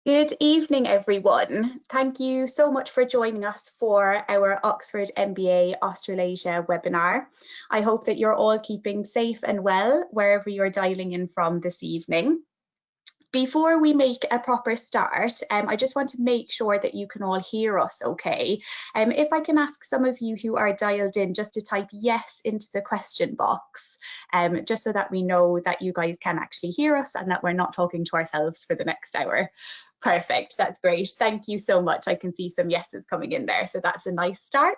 Good evening, everyone. Thank you so much for joining us for our Oxford MBA Australasia webinar. I hope that you're all keeping safe and well wherever you're dialing in from this evening. Before we make a proper start, I just want to make sure that you can all hear us okay. If I can ask some of you who are dialed in just to type yes into the question box, just so that we know that you guys can actually hear us and that we're not talking to ourselves for the next hour. Perfect, that's great. Thank you so much. I can see some yeses coming in there, so that's a nice start.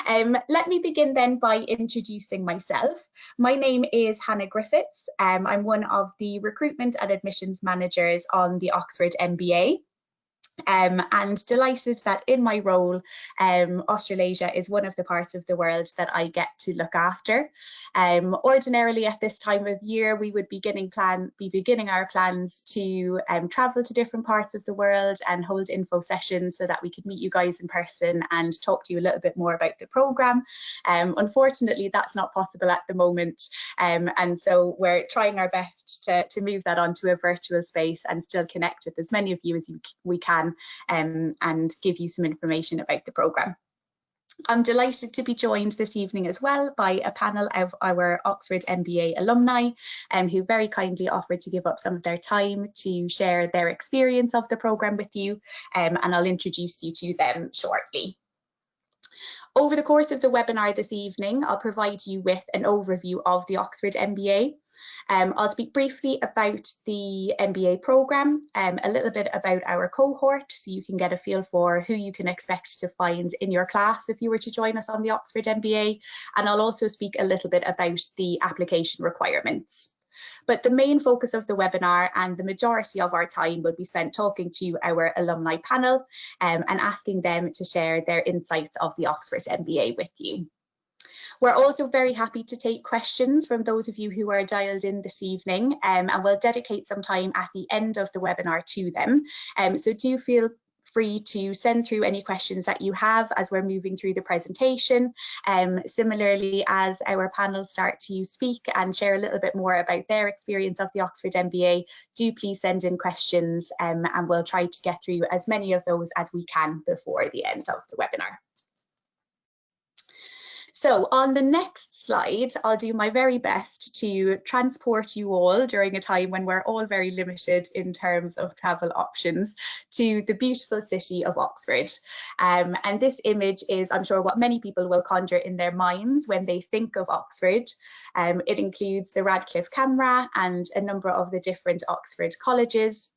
Let me begin then by introducing myself. My name is Hannah Griffiths. I'm one of the recruitment and admissions managers on the Oxford MBA. And delighted that in my role, Australasia is one of the parts of the world that I get to look after. Ordinarily at this time of year, we would be beginning our plans to travel to different parts of the world and hold info sessions so that we could meet you guys in person and talk to you a little bit more about the programme. Unfortunately, that's not possible at the moment, and so we're trying our best to move that onto a virtual space and still connect with as many of you as we can and give you some information about the programme. I'm delighted to be joined this evening as well by a panel of our Oxford MBA alumni who very kindly offered to give up some of their time to share their experience of the programme with you, and I'll introduce you to them shortly. Over the course of the webinar this evening, I'll provide you with an overview of the Oxford MBA. I'll speak briefly about the MBA programme, a little bit about our cohort so you can get a feel for who you can expect to find in your class if you were to join us on the Oxford MBA, and I'll also speak a little bit about the application requirements. But the main focus of the webinar and the majority of our time will be spent talking to our alumni panel and asking them to share their insights of the Oxford MBA with you. We're also very happy to take questions from those of you who are dialed in this evening, and we'll dedicate some time at the end of the webinar to them. So do feel free to send through any questions that you have as we're moving through the presentation. Similarly, as our panel start to speak and share a little bit more about their experience of the Oxford MBA, do please send in questions and we'll try to get through as many of those as we can before the end of the webinar. So on the next slide, I'll do my very best to transport you all during a time when we're all very limited in terms of travel options to the beautiful city of Oxford. And this image is, I'm sure, what many people will conjure in their minds when they think of Oxford. It includes the Radcliffe Camera and a number of the different Oxford colleges.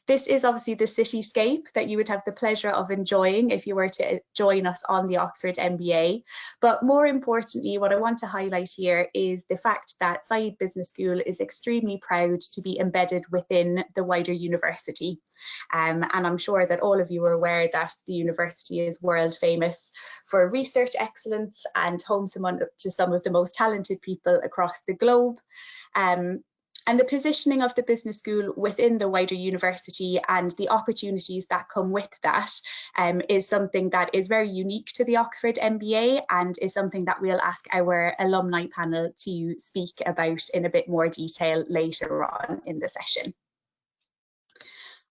This is obviously the cityscape that you would have the pleasure of enjoying if you were to join us on the Oxford MBA. But more importantly, what I want to highlight here is the fact that Saïd Business School is extremely proud to be embedded within the wider university. And I'm sure that all of you are aware that the university is world famous for research excellence and home to some of the most talented people across the globe. And the positioning of the business school within the wider university and the opportunities that come with that is something that is very unique to the Oxford MBA and is something that we'll ask our alumni panel to speak about in a bit more detail later on in the session.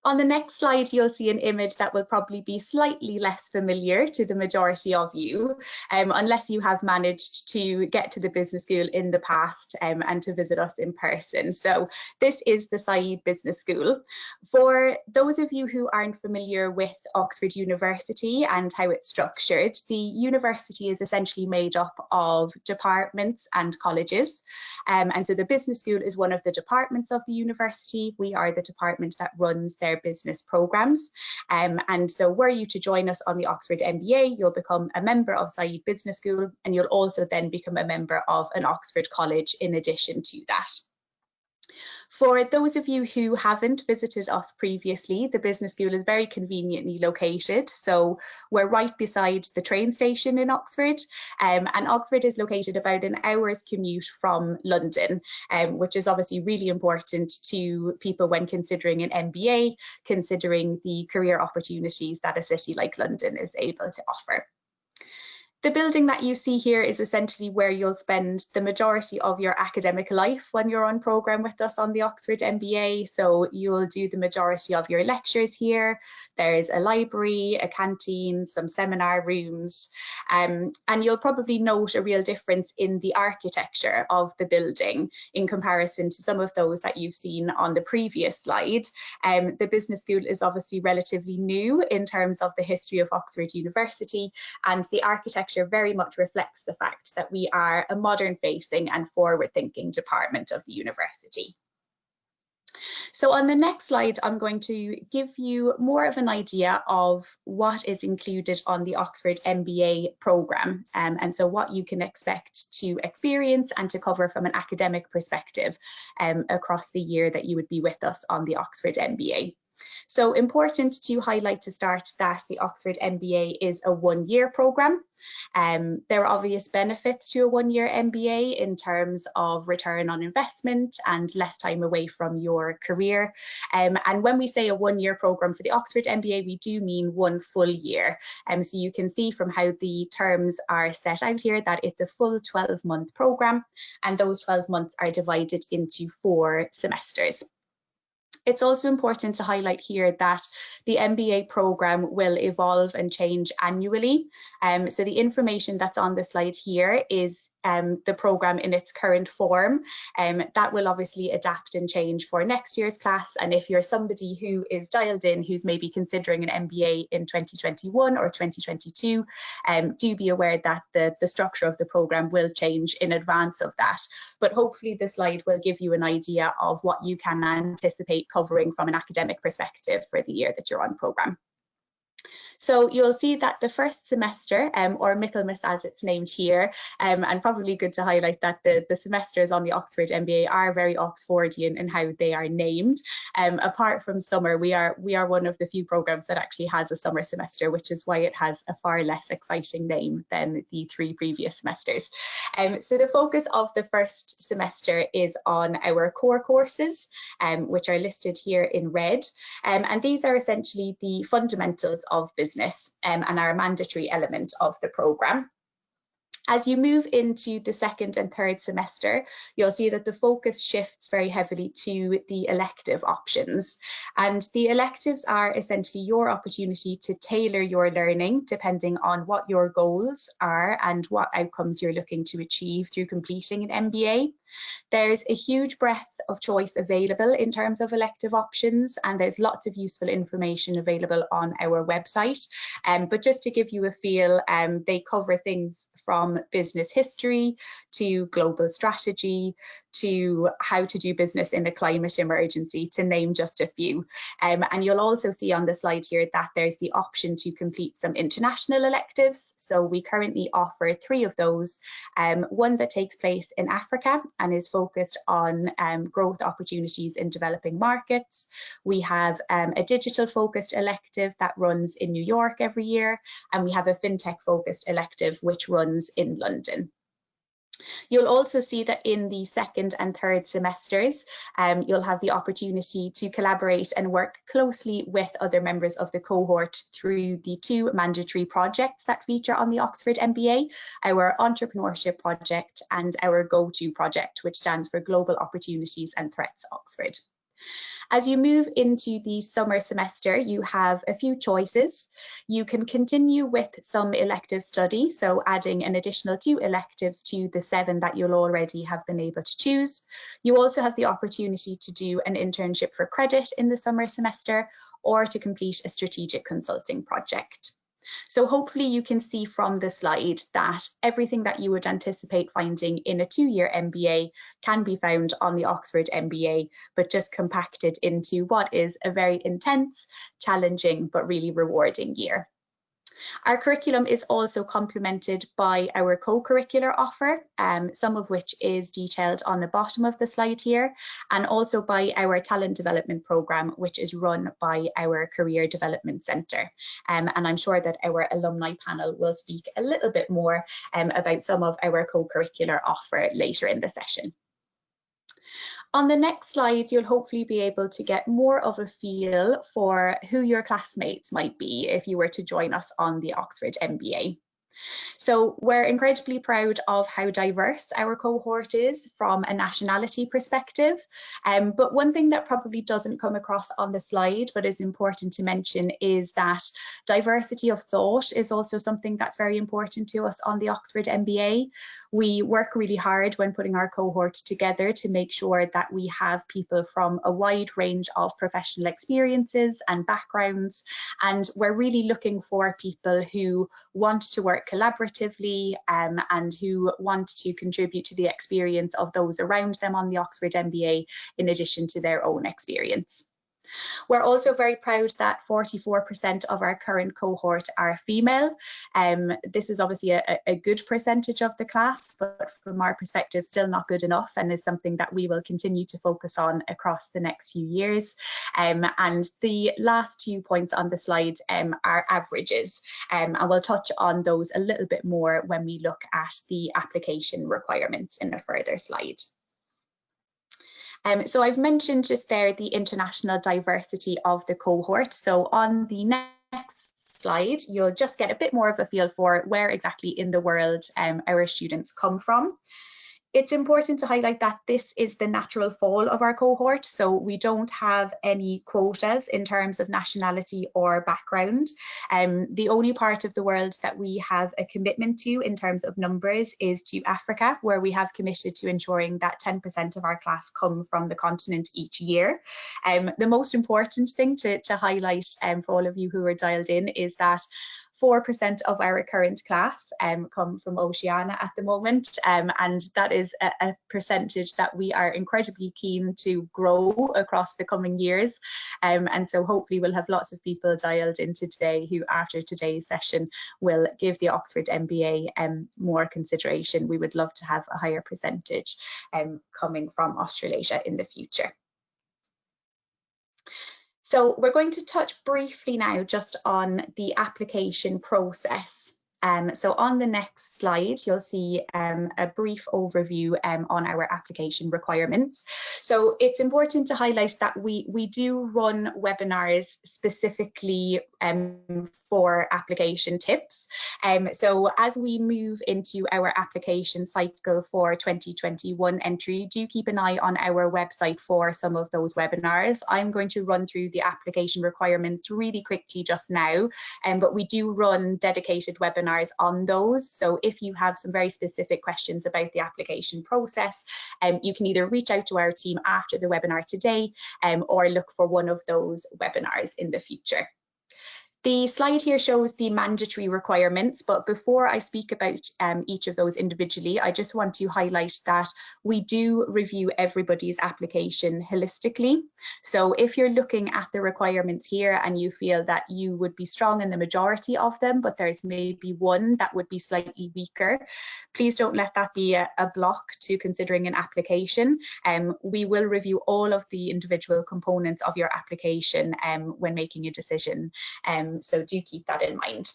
On the next slide, you'll see an image that will probably be slightly less familiar to the majority of you, unless you have managed to get to the business school in the past and to visit us in person. So this is the Saïd Business School. For those of you who aren't familiar with Oxford University and how it's structured, the university is essentially made up of departments and colleges. And so the business school is one of the departments of the university. We are the department that runs their business programs, and so were you to join us on the Oxford MBA, you'll become a member of Saïd Business School and you'll also then become a member of an Oxford college in addition to that. For those of you who haven't visited us previously, the business school is very conveniently located. So we're right beside the train station in Oxford, and Oxford is located about an hour's commute from London, which is obviously really important to people when considering an MBA, considering the career opportunities that a city like London is able to offer. The building that you see here is essentially where you'll spend the majority of your academic life when you're on programme with us on the Oxford MBA. So you'll do the majority of your lectures here. There's a library, a canteen, some seminar rooms, and you'll probably note a real difference in the architecture of the building in comparison to some of those that you've seen on the previous slide. The business school is obviously relatively new in terms of the history of Oxford University, and the architecture very much reflects the fact that we are a modern-facing and forward-thinking department of the university. So on the next slide, I'm going to give you more of an idea of what is included on the Oxford MBA programme, and so what you can expect to experience and to cover from an academic perspective across the year that you would be with us on the Oxford MBA. So important to highlight to start that the Oxford MBA is a one-year programme. There are obvious benefits to a one-year MBA in terms of return on investment and less time away from your career. And when we say a one-year programme for the Oxford MBA, we do mean one full year. So you can see from how the terms are set out here that it's a full 12-month programme, and those 12 months are divided into 4 semesters. It's also important to highlight here that the MBA programme will evolve and change annually. So the information that's on the slide here is the programme in its current form. That will obviously adapt and change for next year's class. And if you're somebody who is dialed in, who's maybe considering an MBA in 2021 or 2022, do be aware that the structure of the programme will change in advance of that. But hopefully the slide will give you an idea of what you can anticipate covering from an academic perspective for the year that you're on programme. So you'll see that the first semester, or Michaelmas as it's named here, and probably good to highlight that the semesters on the Oxford MBA are very Oxfordian in how they are named. Apart from summer, we are one of the few programmes that actually has a summer semester, which is why it has a far less exciting name than the 3 previous semesters. So the focus of the first semester is on our core courses, which are listed here in red, and these are essentially the fundamentals of business and are a mandatory element of the programme. As you move into the second and third semester, you'll see that the focus shifts very heavily to the elective options. And the electives are essentially your opportunity to tailor your learning depending on what your goals are and what outcomes you're looking to achieve through completing an MBA. There's a huge breadth of choice available in terms of elective options, and there's lots of useful information available on our website. But just to give you a feel, they cover things from business history to global strategy to how to do business in a climate emergency, to name just a few. And you'll also see on the slide here that there's the option to complete some international electives. So we currently offer 3 of those. One that takes place in Africa and is focused on growth opportunities in developing markets. We have a digital focused elective that runs in New York every year, and we have a fintech focused elective which runs in London. You'll also see that in the second and third semesters, you'll have the opportunity to collaborate and work closely with other members of the cohort through the 2 mandatory projects that feature on the Oxford MBA, our entrepreneurship project and our Go-To project, which stands for Global Opportunities and Threats Oxford. As you move into the summer semester, you have a few choices. You can continue with some elective study, so adding an additional 2 electives to the 7 that you'll already have been able to choose. You also have the opportunity to do an internship for credit in the summer semester or to complete a strategic consulting project. So hopefully you can see from the slide that everything that you would anticipate finding in a 2-year MBA can be found on the Oxford MBA, but just compacted into what is a very intense, challenging, but really rewarding year. Our curriculum is also complemented by our co-curricular offer, some of which is detailed on the bottom of the slide here, and also by our talent development programme, which is run by our Career Development Centre. And I'm sure that our alumni panel will speak a little bit more about some of our co-curricular offer later in the session. On the next slide, you'll hopefully be able to get more of a feel for who your classmates might be if you were to join us on the Oxford MBA. So we're incredibly proud of how diverse our cohort is from a nationality perspective. But one thing that probably doesn't come across on the slide, but is important to mention, is that diversity of thought is also something that's very important to us on the Oxford MBA. We work really hard when putting our cohort together to make sure that we have people from a wide range of professional experiences and backgrounds, and we're really looking for people who want to work collaboratively and who want to contribute to the experience of those around them on the Oxford MBA in addition to their own experience. We're also very proud that 44% of our current cohort are female. This is obviously a good percentage of the class, but from our perspective, still not good enough, and is something that we will continue to focus on across the next few years. And the last 2 points on the slide are averages, and we'll touch on those a little bit more when we look at the application requirements in a further slide. So I've mentioned just there the international diversity of the cohort. So on the next slide, you'll just get a bit more of a feel for where exactly in the world our students come from. It's important to highlight that this is the natural fall of our cohort, so we don't have any quotas in terms of nationality or background. The only part of the world that we have a commitment to in terms of numbers is to Africa, where we have committed to ensuring that 10% of our class come from the continent each year. The most important thing to highlight for all of you who are dialed in is that 4% of our current class come from Oceania at the moment, and that is a percentage that we are incredibly keen to grow across the coming years. And so hopefully we'll have lots of people dialed in today who, after today's session, will give the Oxford MBA more consideration. We would love to have a higher percentage coming from Australasia in the future. So we're going to touch briefly now just on the application process. So on the next slide, you'll see a brief overview on our application requirements. So it's important to highlight that we do run webinars specifically for application tips. So as we move into our application cycle for 2021 entry, do keep an eye on our website for some of those webinars. I'm going to run through the application requirements really quickly just now, but we do run dedicated webinars on those. So if you have some very specific questions about the application process, you can either reach out to our team after the webinar today or look for one of those webinars in the future. The slide here shows the mandatory requirements, but before I speak about each of those individually, I just want to highlight that we do review everybody's application holistically. So if you're looking at the requirements here and you feel that you would be strong in the majority of them, but there's maybe one that would be slightly weaker, please don't let that be a block to considering an application. We will review all of the individual components of your application when making a decision. So do keep that in mind.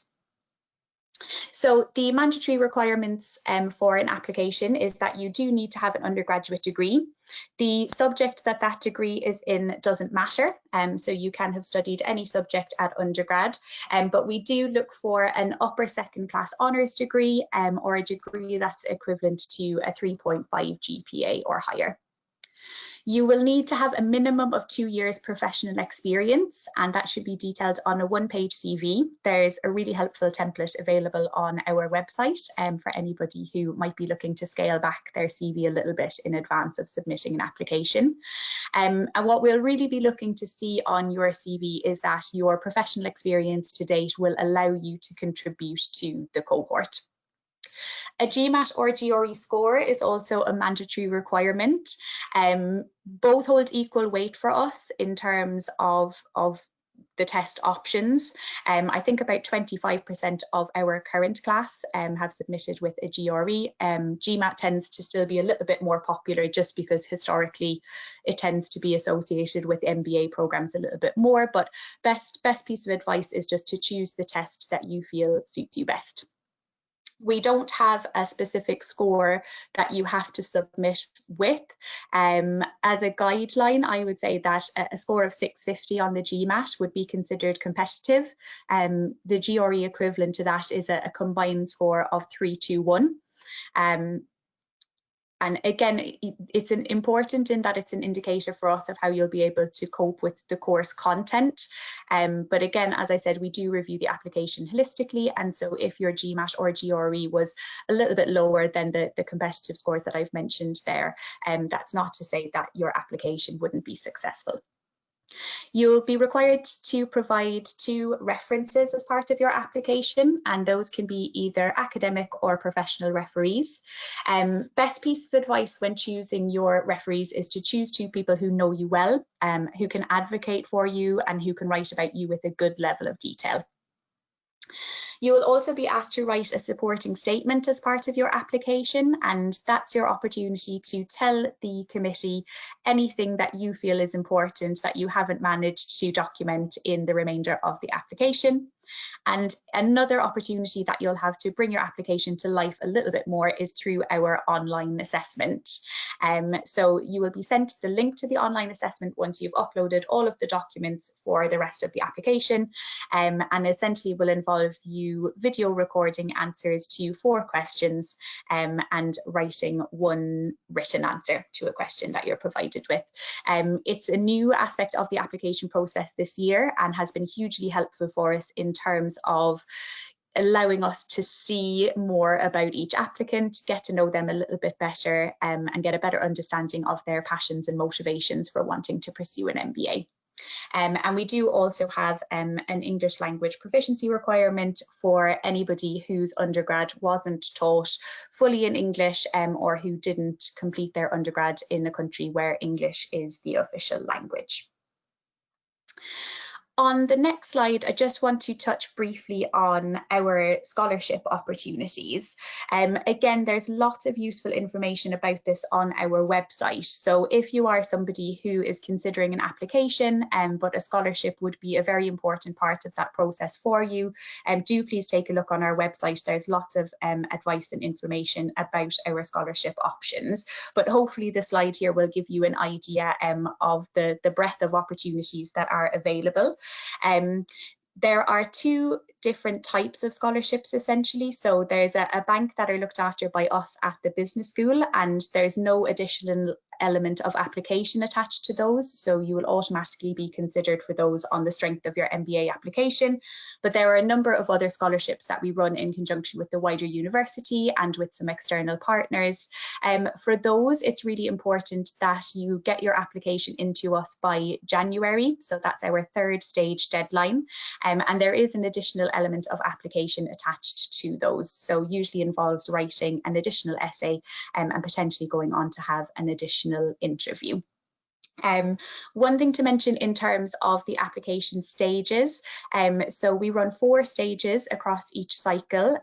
So the mandatory requirements for an application is that you do need to have an undergraduate degree. The subject that that degree is in doesn't matter, so you can have studied any subject at undergrad, but we do look for an upper second class honours degree or a degree that's equivalent to a 3.5 GPA or higher. You will need to have a minimum of 2 years professional experience, and that should be detailed on a one-page CV. There's a really helpful template available on our website for anybody who might be looking to scale back their CV a little bit in advance of submitting an application. And what we'll really be looking to see on your CV is that your professional experience to date will allow you to contribute to the cohort. A GMAT or GRE score is also a mandatory requirement. Both hold equal weight for us in terms of the test options. I think about 25% of our current class have submitted with a GRE. GMAT tends to still be a little bit more popular just because historically it tends to be associated with MBA programs a little bit more, but best piece of advice is just to choose the test that you feel suits you best. We don't have a specific score that you have to submit with. As a guideline, I would say that a score of 650 on the GMAT would be considered competitive. The GRE equivalent to that is a combined score of 321. And again, it's important in that it's an indicator for us of how you'll be able to cope with the course content. But again, as I said, we do review the application holistically. And so if your GMAT or GRE was a little bit lower than the competitive scores that I've mentioned there, that's not to say that your application wouldn't be successful. You'll be required to provide 2 references as part of your application, and those can be either academic or professional referees. Best piece of advice when choosing your referees is to choose 2 people who know you well, who can advocate for you and who can write about you with a good level of detail. You will also be asked to write a supporting statement as part of your application, and that's your opportunity to tell the committee anything that you feel is important that you haven't managed to document in the remainder of the application. And another opportunity that you'll have to bring your application to life a little bit more is through our online assessment. So you will be sent the link to the online assessment once you've uploaded all of the documents for the rest of the application, and essentially will involve you video recording answers to 4 questions and writing 1 written answer to a question that you're provided with. It's a new aspect of the application process this year and has been hugely helpful for us in terms of allowing us to see more about each applicant, get to know them a little bit better, and get a better understanding of their passions and motivations for wanting to pursue an MBA. And we do also have an English language proficiency requirement for anybody whose undergrad wasn't taught fully in English or who didn't complete their undergrad in a country where English is the official language. On the next slide, I just want to touch briefly on our scholarship opportunities. Again, there's lots of useful information about this on our website. So if you are somebody who is considering an application, but a scholarship would be a very important part of that process for you, do please take a look on our website. There's lots of advice and information about our scholarship options. But hopefully the slide here will give you an idea of the breadth of opportunities that are available. There are 2 different types of scholarships essentially. So there's a bank that are looked after by us at the business school, and there's no additional element of application attached to those. So you will automatically be considered for those on the strength of your MBA application. But there are a number of other scholarships that we run in conjunction with the wider university and with some external partners. For those, it's really important that you get your application into us by January. So that's our 3rd stage deadline. And there is an additional element of application attached to those. So usually involves writing an additional essay and potentially going on to have an additional interview. One thing to mention in terms of the application stages, so we run 4 stages across each cycle.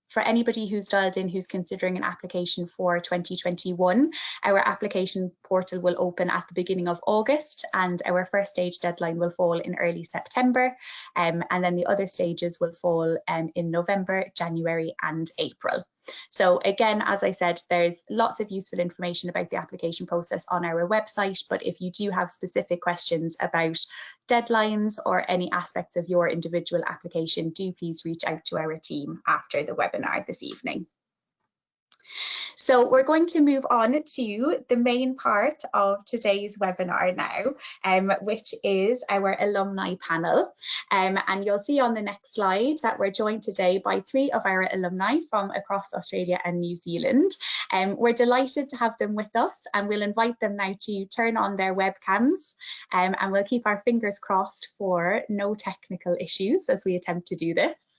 For anybody who's dialed in who's considering an application for 2021, our application portal will open at the beginning of August, and our first stage deadline will fall in early September, and then the other stages will fall in November, January and April. So again, as I said, there's lots of useful information about the application process on our website, but if you do have specific questions about deadlines or any aspects of your individual application, do please reach out to our team after the webinar this evening. So we're going to move on to the main part of today's webinar now, which is our alumni panel. And you'll see on the next slide that we're joined today by 3 of our alumni from across Australia and New Zealand. We're delighted to have them with us, and we'll invite them now to turn on their webcams, and we'll keep our fingers crossed for no technical issues as we attempt to do this.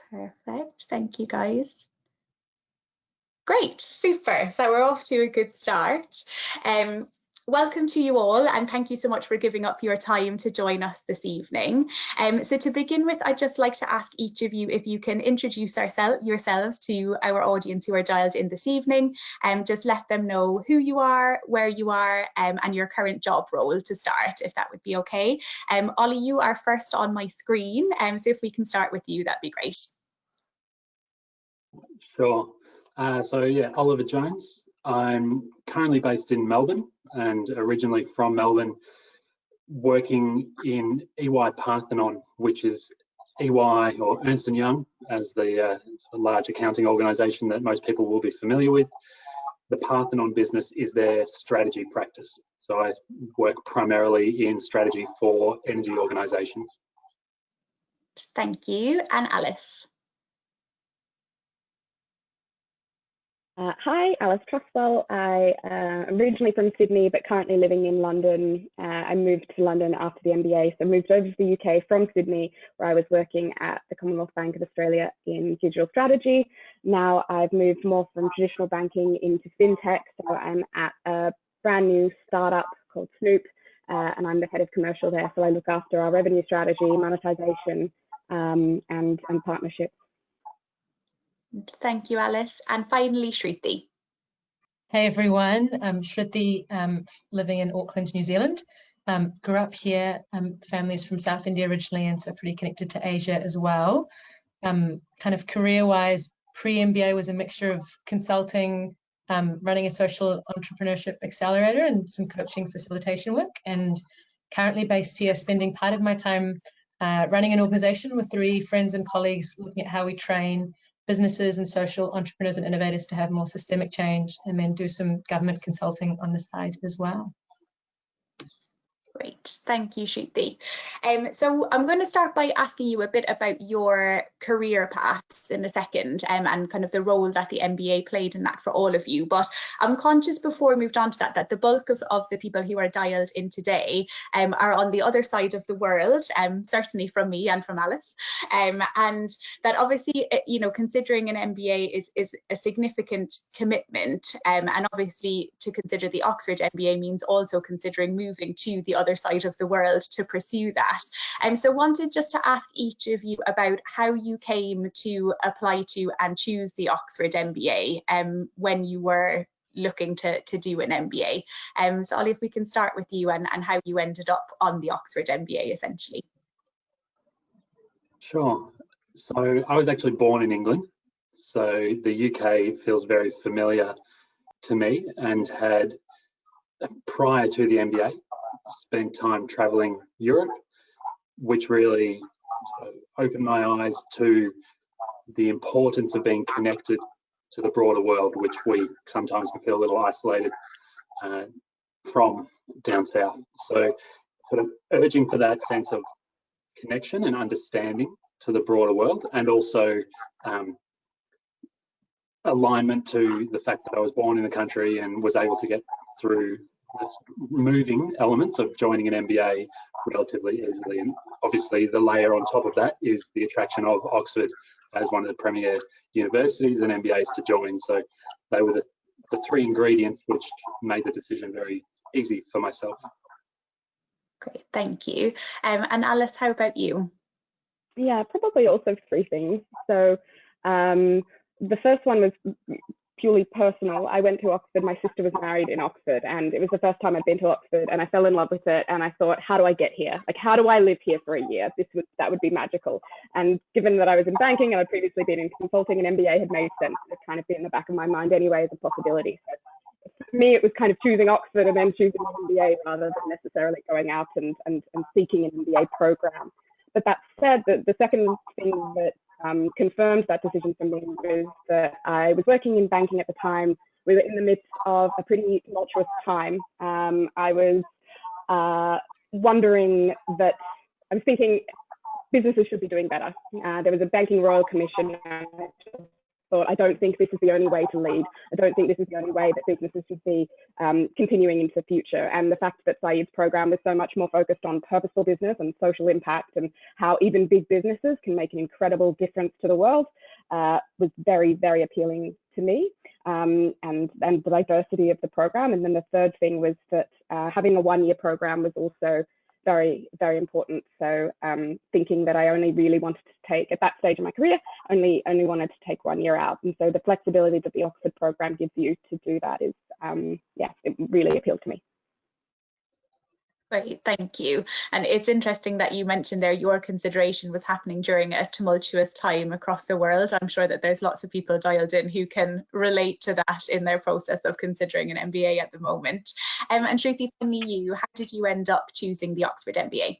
Perfect, thank you guys. Great, super, so we're off to a good start. Welcome to you all, and thank you so much for giving up your time to join us this evening. So to begin with, I'd just like to ask each of you if you can introduce yourselves to our audience who are dialed in this evening, and just let them know who you are, where you are, and your current job role to start, if that would be okay. Ollie, you are first on my screen, so if we can start with you, that'd be great. Sure. So yeah, Oliver Jones. I'm currently based in Melbourne and originally from Melbourne, working in EY Parthenon, which is EY or Ernst & Young as the large accounting organisation that most people will be familiar with. The Parthenon business is their strategy practice. So I work primarily in strategy for energy organisations. Thank you. And Alice. Hi, Alice Trustwell. I am originally from Sydney, but currently living in London. I moved to London after the MBA, so moved over to the UK from Sydney, where I was working at the Commonwealth Bank of Australia in digital strategy. Now I've moved more from traditional banking into fintech, so I'm at a brand new startup called Snoop, and I'm the head of commercial there. So I look after our revenue strategy, monetization, and partnerships. Thank you, Alice. And finally, Shruti. Hey everyone, I'm Shruti, living in Auckland, New Zealand. Grew up here, family's from South India originally, and so pretty connected to Asia as well. Kind of career-wise, pre-MBA was a mixture of consulting, running a social entrepreneurship accelerator and some coaching facilitation work, and currently based here, spending part of my time running an organization with 3 friends and colleagues, looking at how we train businesses and social entrepreneurs and innovators to have more systemic change, and then do some government consulting on the side as well. Great, thank you, Shruti. So I'm going to start by asking you a bit about your career paths in a second, and kind of the role that the MBA played in that for all of you. But I'm conscious before we moved on to that the bulk of the people who are dialed in today are on the other side of the world, certainly from me and from Alice, and that obviously, you know, considering an MBA is a significant commitment, and obviously to consider the Oxford MBA means also considering moving to the other side of the world to pursue that. So wanted just to ask each of you about how you came to apply to and choose the Oxford MBA when you were looking to do an MBA. So Ollie, if we can start with you and how you ended up on the Oxford MBA essentially. Sure. So I was actually born in England, so the UK feels very familiar to me, and had, prior to the MBA, spent time traveling Europe, which really opened my eyes to the importance of being connected to the broader world, which we sometimes can feel a little isolated from down south. So sort of urging for that sense of connection and understanding to the broader world, and also alignment to the fact that I was born in the country and was able to get through moving elements of joining an MBA relatively easily. And obviously the layer on top of that is the attraction of Oxford as one of the premier universities and MBAs to join. So they were the 3 ingredients which made the decision very easy for myself. Great, thank you. And Alice, how about you? Yeah, probably also 3 things. So the first one was purely personal. I went to Oxford, my sister was married in Oxford, and it was the first time I'd been to Oxford, and I fell in love with it, and I thought, how do I get here? Like, how do I live here for a year? That would be magical. And given that I was in banking and I'd previously been in consulting, an MBA had made sense to kind of be in the back of my mind anyway as a possibility. So for me, it was kind of choosing Oxford and then choosing an MBA rather than necessarily going out and seeking an MBA program. But that said, the second thing that confirmed that decision for me was that I was working in banking at the time. We were in the midst of a pretty tumultuous time. I was wondering that, I was thinking businesses should be doing better. There was a Banking Royal Commission, and I just thought, I don't think this is the only way to lead. I don't think this is the only way that businesses should be continuing into the future. And the fact that Saeed's program was so much more focused on purposeful business and social impact, and how even big businesses can make an incredible difference to the world, was very, very appealing to me, and the diversity of the program. And then the third thing was that having a one-year program was also very, very important. So thinking that I only really wanted to take, at that stage of my career, only wanted to take 1 year out. And so the flexibility that the Oxford program gives you to do that is, yeah, it really appealed to me. Great, thank you. And it's interesting that you mentioned there your consideration was happening during a tumultuous time across the world. I'm sure that there's lots of people dialed in who can relate to that in their process of considering an MBA at the moment. And Shruti, finally you, how did you end up choosing the Oxford MBA?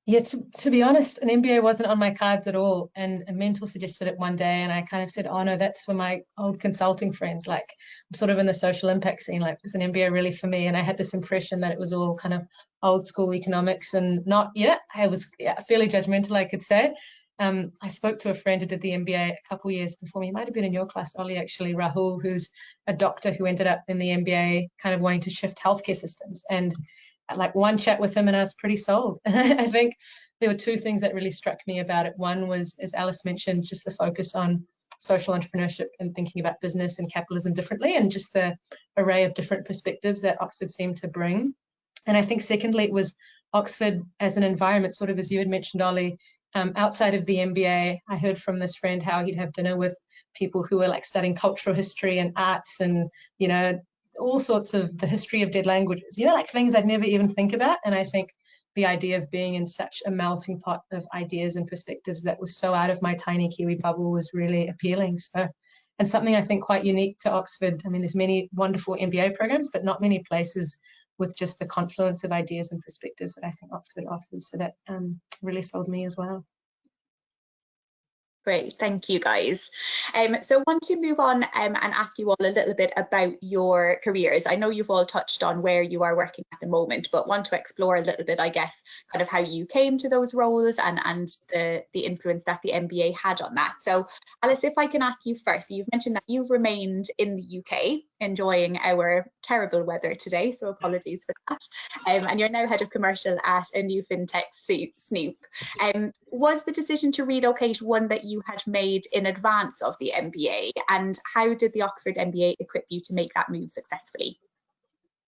Yeah, to be honest, an MBA wasn't on my cards at all. And a mentor suggested it one day, and I kind of said, oh no, that's for my old consulting friends. Like, I'm sort of in the social impact scene, like, is an MBA really for me? And I had this impression that it was all kind of old school economics and not, I was fairly judgmental, I could say. I spoke to a friend who did the MBA a couple of years before me. He might have been in your class, Ollie, actually, Rahul, who's a doctor who ended up in the MBA kind of wanting to shift healthcare systems. And like one chat with him and I was pretty sold. I think there were two things that really struck me about it. One was, as Alice mentioned, just the focus on social entrepreneurship and thinking about business and capitalism differently, and just the array of different perspectives that Oxford seemed to bring. And I think secondly, it was Oxford as an environment, sort of as you had mentioned, Ollie, outside of the MBA. I heard from this friend how he'd have dinner with people who were like studying cultural history and arts and, you know, all sorts of the history of dead languages, you know, like things I'd never even think about. And I think the idea of being in such a melting pot of ideas and perspectives that was so out of my tiny Kiwi bubble was really appealing. So, and something I think quite unique to Oxford. I mean, there's many wonderful MBA programs, but not many places with just the confluence of ideas and perspectives that I think Oxford offers. So that really sold me as well. Great, thank you guys. So I want to move on and ask you all a little bit about your careers. I know you've all touched on where you are working at the moment, but want to explore a little bit, I guess, kind of how you came to those roles and the influence that the MBA had on that. So Alice, if I can ask you first, you've mentioned that you've remained in the UK, enjoying our terrible weather today, so apologies for that. And you're now head of commercial at a new fintech, Snoop. Was the decision to relocate one that you had made in advance of the MBA, and how did the Oxford MBA equip you to make that move successfully?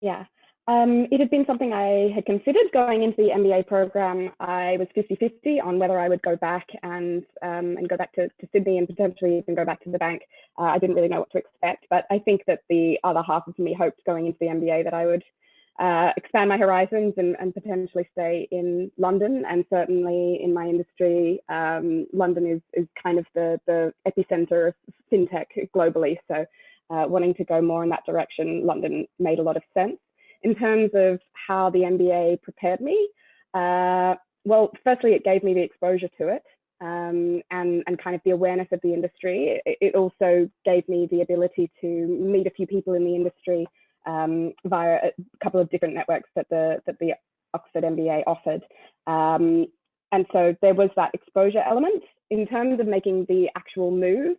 Yeah, it had been something I had considered going into the MBA program. I was 50-50 on whether I would go back and go back to Sydney and potentially even go back to the bank. I didn't really know what to expect, but I think that the other half of me hoped going into the MBA that I would expand my horizons and potentially stay in London. And certainly in my industry, London is kind of the epicenter of fintech globally. So wanting to go more in that direction, London made a lot of sense. In terms of how the MBA prepared me, well, firstly, it gave me the exposure to it and kind of the awareness of the industry. It also gave me the ability to meet a few people in the industry via a couple of different networks that the Oxford MBA offered. And so there was that exposure element. In terms of making the actual move,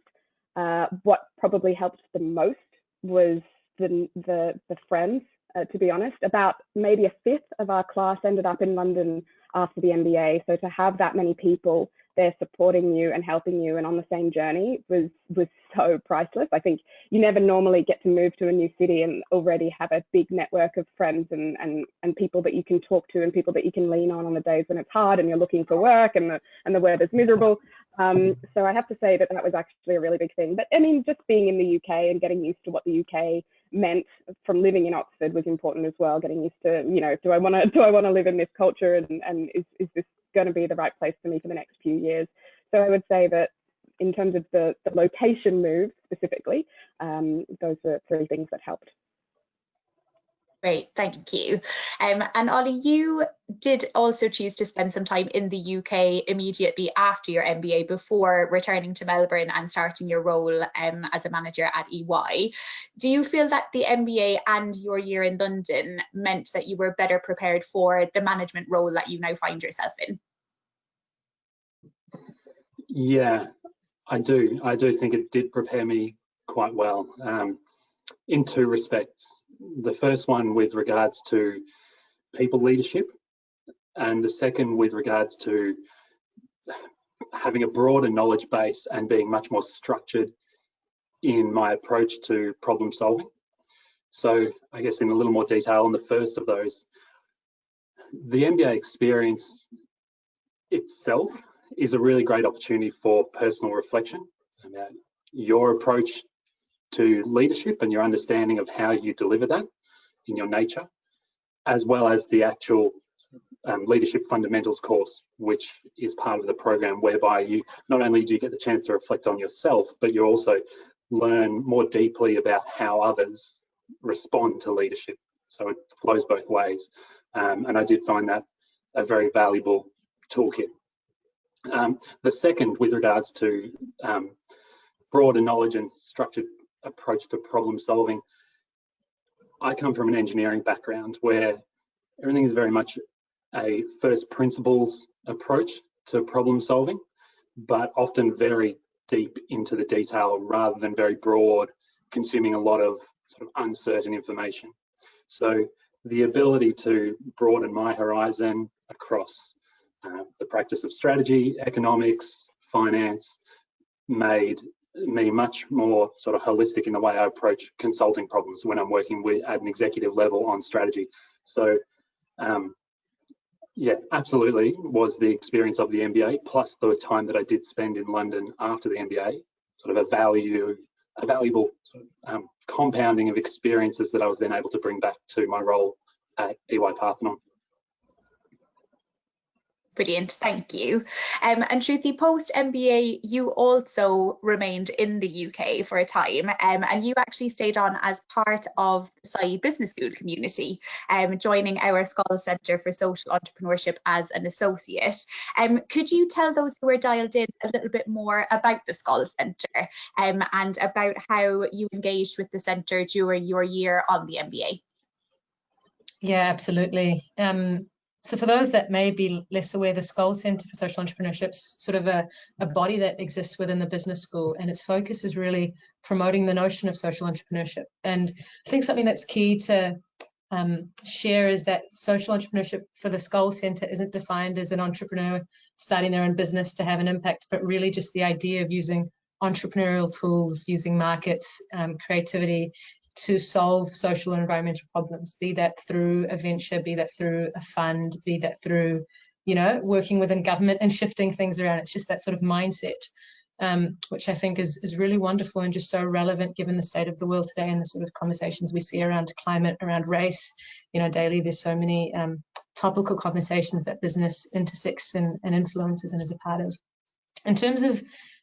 what probably helped the most was the friends, to be honest. About maybe a fifth of our class ended up in London after the MBA. So to have that many people there supporting you and helping you and on the same journey was so priceless. I think you never normally get to move to a new city and already have a big network of friends and people that you can talk to and people that you can lean on the days when it's hard and you're looking for work and the weather's miserable. So I have to say that was actually a really big thing. But I mean, just being in the UK and getting used to what the UK meant from living in Oxford was important as well. Getting used to, you know, do I want to live in this culture and is this going to be the right place for me for the next few years? So I would say that in terms of the location move specifically, those are three things that helped. Great, thank you. And Ollie, you did also choose to spend some time in the UK immediately after your MBA before returning to Melbourne and starting your role as a manager at EY. Do you feel that the MBA and your year in London meant that you were better prepared for the management role that you now find yourself in? Yeah, I do. I do think it did prepare me quite well in two respects. The first one with regards to people leadership, and the second with regards to having a broader knowledge base and being much more structured in my approach to problem solving. So I guess in a little more detail on the first of those, the MBA experience itself is a really great opportunity for personal reflection about your approach to leadership and your understanding of how you deliver that in your nature, as well as the actual leadership fundamentals course, which is part of the program, whereby you not only do you get the chance to reflect on yourself, but you also learn more deeply about how others respond to leadership. So it flows both ways. And I did find that a very valuable toolkit. The second, with regards to broader knowledge and structured approach to problem solving, I come from an engineering background where everything is very much a first principles approach to problem solving, but often very deep into the detail rather than very broad, consuming a lot of sort of uncertain information. So the ability to broaden my horizon across the practice of strategy, economics, finance, made me much more sort of holistic in the way I approach consulting problems when I'm working with at an executive level on strategy. So yeah, absolutely was the experience of the MBA, plus the time that I did spend in London after the MBA, sort of a valuable sort of, compounding of experiences that I was then able to bring back to my role at EY Parthenon. Brilliant, thank you. And Shruti, post-MBA, you also remained in the UK for a time, and you actually stayed on as part of the SCI Business School community, joining our Scholl Centre for Social Entrepreneurship as an associate. Could you tell those who are dialed in a little bit more about the Scholl Centre and about how you engaged with the centre during your year on the MBA? Yeah, absolutely. So for those that may be less aware, the Scholl Centre for Social Entrepreneurship is sort of a body that exists within the business school, and its focus is really promoting the notion of social entrepreneurship. And I think something that's key to share is that social entrepreneurship for the Scholl Centre isn't defined as an entrepreneur starting their own business to have an impact, but really just the idea of using entrepreneurial tools, using markets, creativity, to solve social and environmental problems, be that through a venture, be that through a fund, be that through, you know, working within government and shifting things around. It's just that sort of mindset, which I think is really wonderful and just so relevant given the state of the world today and the sort of conversations we see around climate, around race. You know, daily there's so many topical conversations that business intersects and influences and is a part of. In terms of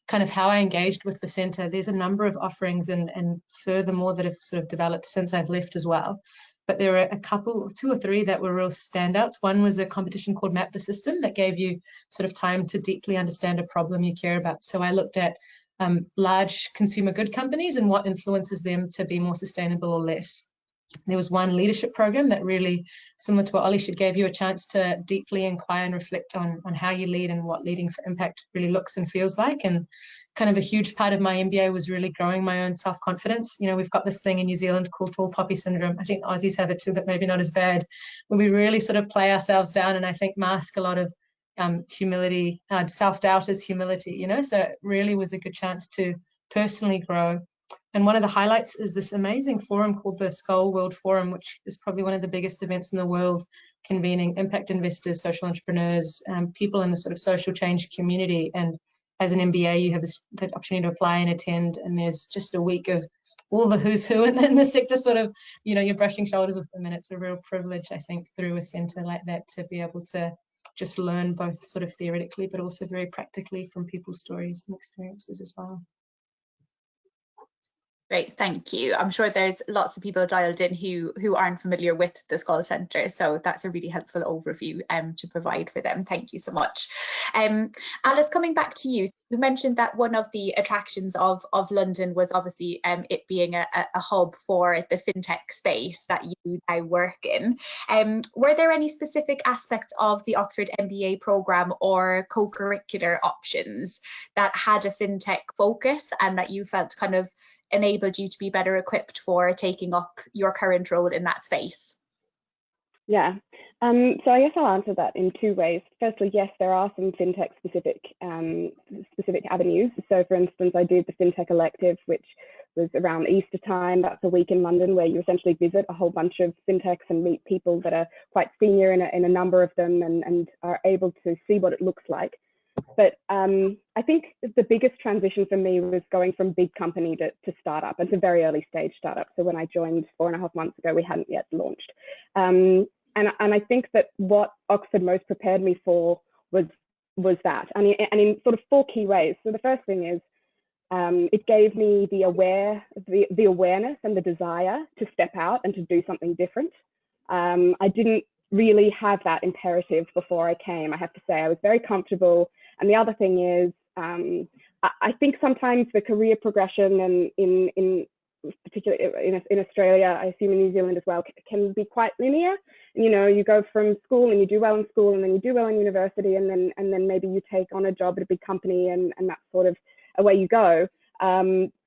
kind of how I engaged with the centre, there's a number of offerings and furthermore that have sort of developed since I've left as well. But there were a couple, 2 or 3 that were real standouts. One was a competition called Map the System that gave you sort of time to deeply understand a problem you care about. So I looked at large consumer good companies and what influences them to be more sustainable or less. There was one leadership program that really, similar to what Ollie said, gave you a chance to deeply inquire and reflect on how you lead and what leading for impact really looks and feels like. And kind of a huge part of my MBA was really growing my own self-confidence. You know, we've got this thing in New Zealand called tall poppy syndrome. I think Aussies have it too, but maybe not as bad, where we really sort of play ourselves down and I think mask a lot of humility, self-doubt as humility, you know. So it really was a good chance to personally grow. And one of the highlights is this amazing forum called the Scholl World Forum, which is probably one of the biggest events in the world, convening impact investors, social entrepreneurs, people in the sort of social change community. And as an MBA, you have the opportunity to apply and attend. And there's just a week of all the who's who in the sector sort of, you know, you're brushing shoulders with them. And it's a real privilege, I think, through a centre like that to be able to just learn both sort of theoretically, but also very practically from people's stories and experiences as well. Great, thank you. I'm sure there's lots of people dialed in who aren't familiar with the Scholl Centre, so that's a really helpful overview to provide for them. Thank you so much. Alice, coming back to you, you mentioned that one of the attractions of London was obviously it being a hub for the fintech space that you now work in. Were there any specific aspects of the Oxford MBA programme or co-curricular options that had a fintech focus and that you felt kind of enabled you to be better equipped for taking up your current role in that space? Yeah, so I guess I'll answer that in 2 ways. Firstly, yes, there are some fintech specific avenues. So for instance, I did the fintech elective, which was around Easter time. That's a week in London where you essentially visit a whole bunch of fintechs and meet people that are quite senior in a number of them, and are able to see what it looks like. But I think the biggest transition for me was going from big company to startup, and to very early stage startup. So when I joined 4.5 months ago, we hadn't yet launched. And I think that what Oxford most prepared me for was that, and in sort of 4 key ways. So the first thing is, it gave me the awareness and the desire to step out and to do something different. I didn't really have that imperative before I came. I have to say, I was very comfortable. And the other thing is, I think sometimes the career progression, and in particularly in Australia, I assume in New Zealand as well, can be quite linear. You know, you go from school and you do well in school, and then you do well in university, and then maybe you take on a job at a big company, and that's sort of away you go.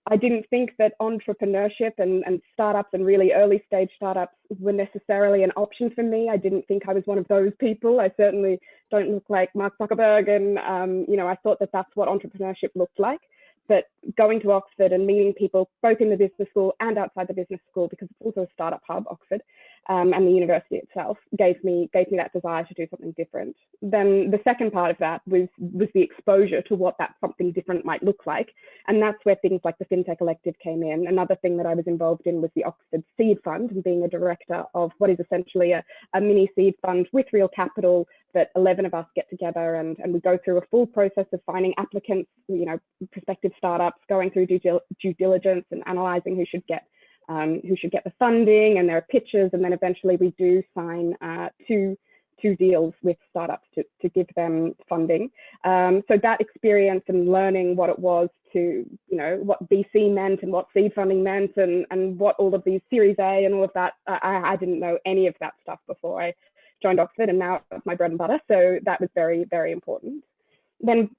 I didn't think that entrepreneurship and startups and really early stage startups were necessarily an option for me. I didn't think I was one of those people. I certainly don't look like Mark Zuckerberg, and you know, I thought that that's what entrepreneurship looked like. But going to Oxford and meeting people both in the business school and outside the business school, because it's also a startup hub, Oxford, and the university itself gave me that desire to do something different. Then the second part of that was the exposure to what that something different might look like. And that's where things like the FinTech elective came in. Another thing that I was involved in was the Oxford Seed Fund, and being a director of what is essentially a mini seed fund with real capital, that 11 of us get together, and we go through a full process of finding applicants, you know, prospective startups, going through due diligence and analyzing who should get the funding, and there are pitches, and then eventually we do sign two deals with startups to give them funding. So that experience and learning what it was to, you know, what VC meant and what seed funding meant, and what all of these Series A and all of that, I didn't know any of that stuff before I joined Oxford, and now it's my bread and butter. So that was very, very important. Then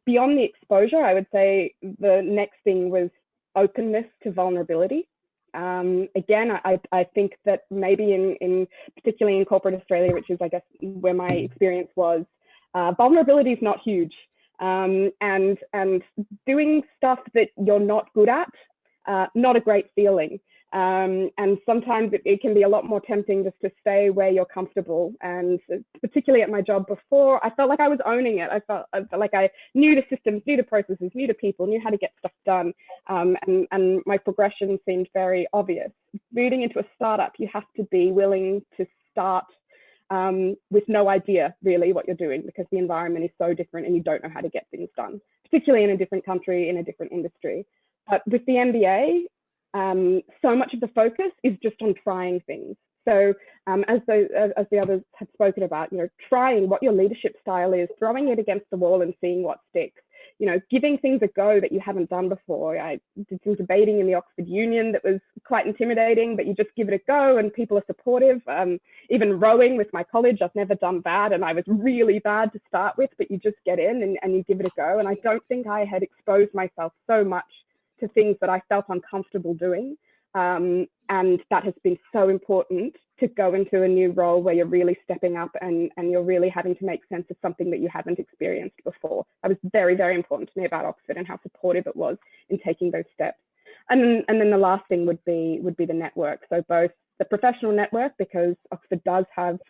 beyond the exposure, I would say the next thing was openness to vulnerability. Again, I think that maybe particularly in corporate Australia, which is, I guess, where my experience was, vulnerability is not huge. And doing stuff that you're not good at, not a great feeling. And sometimes it can be a lot more tempting just to stay where you're comfortable. And particularly at my job before, I felt like I was owning it. I felt like I knew the systems, knew the processes, knew the people, knew how to get stuff done. And my progression seemed very obvious. Moving into a startup, you have to be willing to start with no idea really what you're doing, because the environment is so different and you don't know how to get things done, particularly in a different country, in a different industry. But with the MBA, so much of the focus is just on trying things. So as the others have spoken about, you know, trying what your leadership style is, throwing it against the wall and seeing what sticks. You know, giving things a go that you haven't done before. I did some debating in the Oxford Union that was quite intimidating, but you just give it a go and people are supportive. Even rowing with my college, I've never done that, and I was really bad to start with, but you just get in and you give it a go. And I don't think I had exposed myself so much to things that I felt uncomfortable doing. And that has been so important to go into a new role where you're really stepping up and you're really having to make sense of something that you haven't experienced before. That was very, very important to me about Oxford, and how supportive it was in taking those steps. And then the last thing would be the network. So both the professional network, because Oxford does have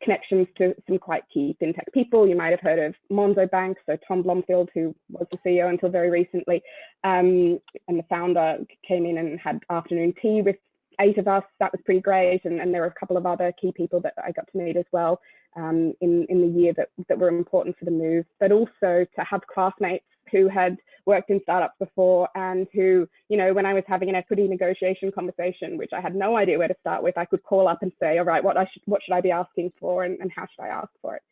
connections to some quite key fintech people. You might have heard of Monzo Bank, so Tom Blomfield, who was the CEO until very recently, and the founder came in and had afternoon tea with 8 of us. That was pretty great, and there were a couple of other key people that I got to meet as well in the year that were important for the move. But also to have classmates who had worked in startups before, and who, you know, when I was having an equity negotiation conversation, which I had no idea where to start with, I could call up and say, all right, what should I be asking for, and how should I ask for it?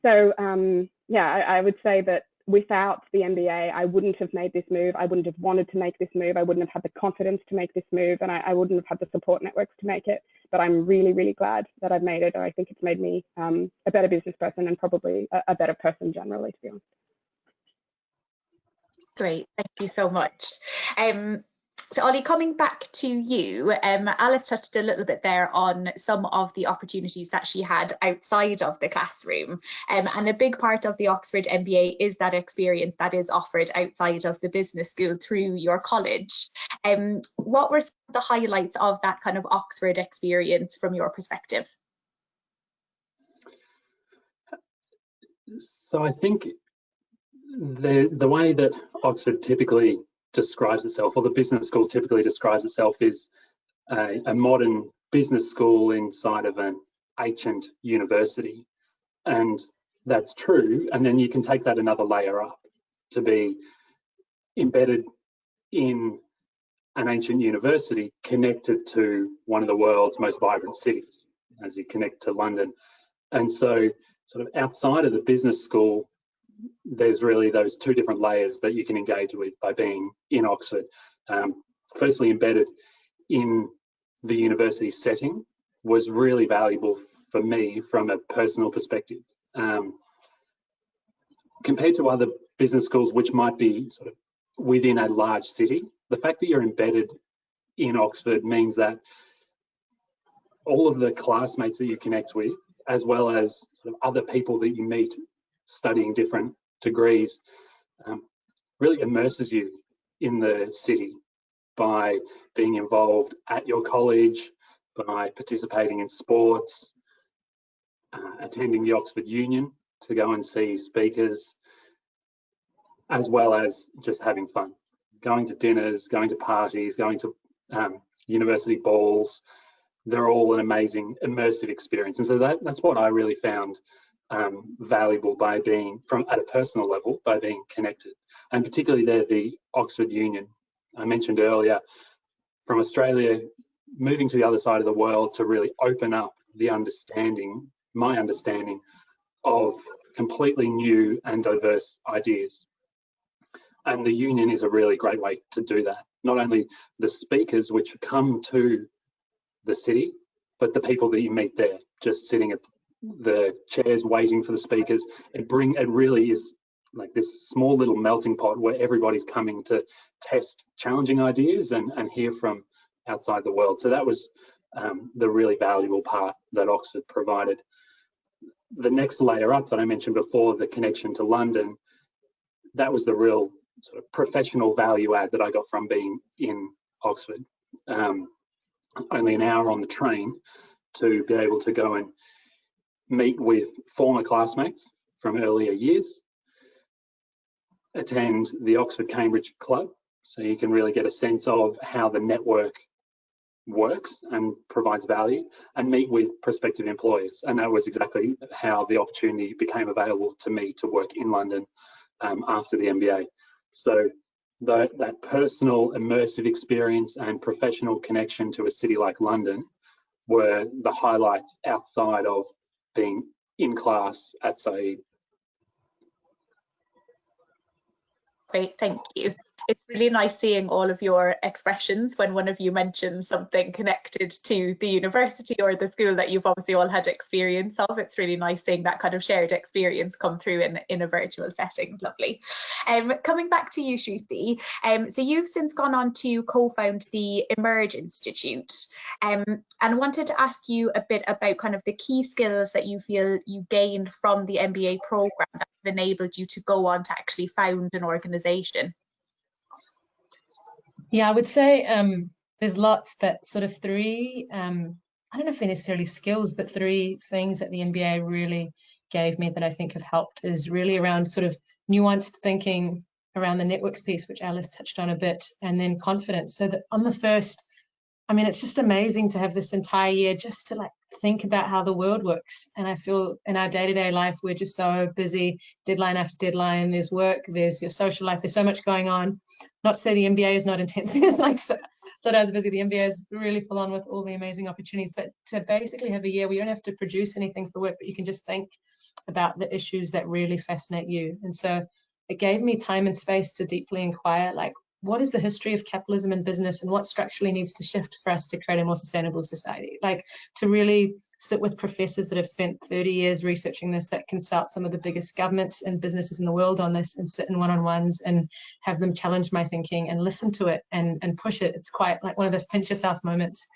So yeah, I would say that without the MBA, I wouldn't have made this move. I wouldn't have wanted to make this move. I wouldn't have had the confidence to make this move, and I wouldn't have had the support networks to make it. But I'm really, really glad that I've made it. I think it's made me a better business person, and probably a better person generally, to be honest. Great, thank you so much. So Ollie, coming back to you, Alice touched a little bit there on some of the opportunities that she had outside of the classroom. And a big part of the Oxford MBA is that experience that is offered outside of the business school through your college. What were some of the highlights of that kind of Oxford experience from your perspective? So I think the way that Oxford typically describes itself, or the business school typically describes itself, is a modern business school inside of an ancient university. And that's true. And then you can take that another layer up to be embedded in an ancient university connected to one of the world's most vibrant cities as you connect to London. And so sort of outside of the business school, there's really those two different layers that you can engage with by being in Oxford. Firstly, embedded in the university setting was really valuable for me from a personal perspective. Compared to other business schools, which might be sort of within a large city, the fact that you're embedded in Oxford means that all of the classmates that you connect with, as well as sort of other people that you meet studying different degrees, really immerses you in the city by being involved at your college, by participating in sports, attending the Oxford Union to go and see speakers, as well as just having fun, going to dinners, going to parties, going to university balls. They're all an amazing immersive experience. And so that's what I really found valuable by being, from at a personal level, by being connected. And particularly there, the Oxford Union. I mentioned earlier, from Australia, moving to the other side of the world to really open up the understanding, my understanding of completely new and diverse ideas. And the union is a really great way to do that. Not only the speakers which come to the city, but the people that you meet there, just sitting at the chairs waiting for the speakers. It really is like this small little melting pot where everybody's coming to test challenging ideas and hear from outside the world. So that was the really valuable part that Oxford provided. The next layer up that I mentioned before, the connection to London, that was the real sort of professional value add that I got from being in Oxford. Only an hour on the train to be able to go and meet with former classmates from earlier years, attend the Oxford Cambridge Club, so you can really get a sense of how the network works and provides value, and meet with prospective employers. And that was exactly how the opportunity became available to me to work in London after the MBA. So that personal immersive experience and professional connection to a city like London were the highlights outside of being in class at Said. Great, thank you. It's really nice seeing all of your expressions when one of you mentions something connected to the university or the school that you've obviously all had experience of. It's really nice seeing that kind of shared experience come through in a virtual setting. Lovely. Coming back to you, Shruti, so you've since gone on to co-found the Emerge Institute, and wanted to ask you a bit about kind of the key skills that you feel you gained from the MBA programme that have enabled you to go on to actually found an organisation. Yeah, I would say there's lots, but sort of three, I don't know if they're necessarily skills, but three things that the MBA really gave me that I think have helped is really around sort of nuanced thinking around the networks piece, which Alice touched on a bit, and then confidence. So that on the first, I mean, it's just amazing to have this entire year just to like think about how the world works. And I feel in our day-to-day life, we're just so busy, deadline after deadline, there's work, there's your social life, there's so much going on. Not to say the MBA is not intense, like so, that I was busy, the MBA is really full on with all the amazing opportunities, but to basically have a year where you don't have to produce anything for work, but you can just think about the issues that really fascinate you. And so it gave me time and space to deeply inquire, like, what is the history of capitalism and business, and what structurally needs to shift for us to create a more sustainable society. Like, to really sit with professors that have spent 30 years researching this, that consult some of the biggest governments and businesses in the world on this, and sit in one-on-ones and have them challenge my thinking and listen to it and push it. It's quite like one of those pinch yourself moments.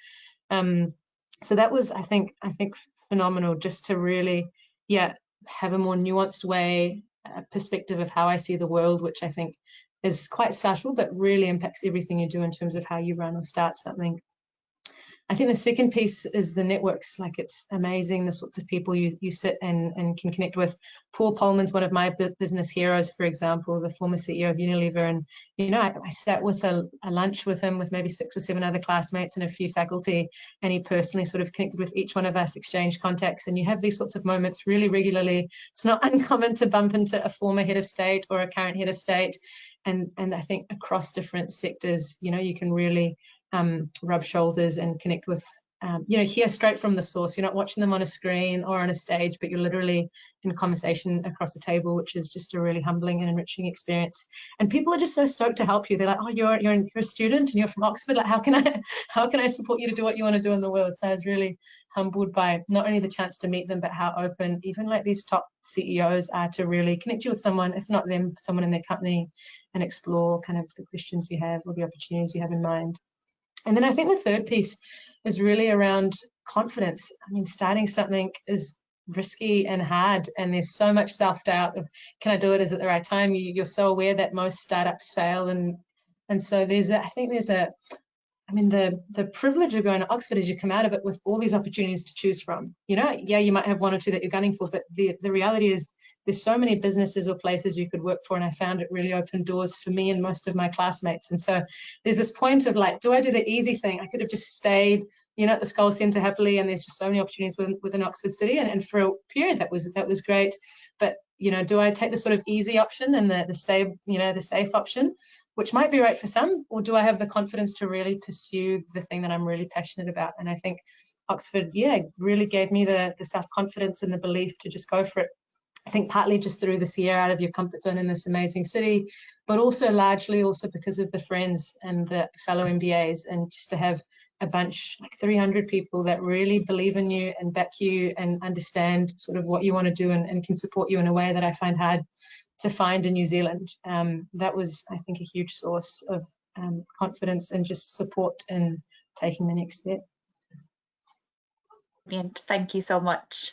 So that was, I think phenomenal, just to really, have a more nuanced way, perspective of how I see the world, which I think is quite subtle, but really impacts everything you do in terms of how you run or start something. I think the second piece is the networks. Like, it's amazing the sorts of people you sit and can connect with. Paul Polman's one of my business heroes, for example, the former CEO of Unilever. And, you know, I sat with a lunch with him with maybe 6 or 7 other classmates and a few faculty, and he personally sort of connected with each one of us, exchanged contacts. And you have these sorts of moments really regularly. It's not uncommon to bump into a former head of state or a current head of state. And I think across different sectors, you know, you can really rub shoulders and connect with, you know, hear straight from the source. You're not watching them on a screen or on a stage, but you're literally in conversation across a table, which is just a really humbling and enriching experience. And people are just so stoked to help you. They're like, oh, you're a student and you're from Oxford. Like, how can I support you to do what you want to do in the world? So I was really humbled by not only the chance to meet them, but how open even like these top CEOs are to really connect you with someone, if not them, someone in their company, and explore kind of the questions you have or the opportunities you have in mind. And then I think the third piece is really around confidence. I mean, starting something is risky and hard, and there's so much self-doubt of, can I do it? Is it the right time? You're so aware that most startups fail, and so the privilege of going to Oxford is you come out of it with all these opportunities to choose from. You know, yeah, you might have 1 or 2 that you're gunning for, but the reality is there's so many businesses or places you could work for, and I found it really opened doors for me and most of my classmates. And so there's this point of like, do I do the easy thing? I could have just stayed, you know, at the Skull Centre happily, and there's just so many opportunities within Oxford City, and for a period that was great. But, you know, do I take the sort of easy option and the safe option, which might be right for some, or do I have the confidence to really pursue the thing that I'm really passionate about? And I think Oxford, really gave me the self-confidence and the belief to just go for it. I think partly just through this year out of your comfort zone in this amazing city, but also largely also because of the friends and the fellow MBAs, and just to have a bunch, like 300 people that really believe in you and back you and understand sort of what you want to do and can support you in a way that I find hard to find in New Zealand. That was, I think, a huge source of confidence and just support in taking the next step. Brilliant. Thank you so much.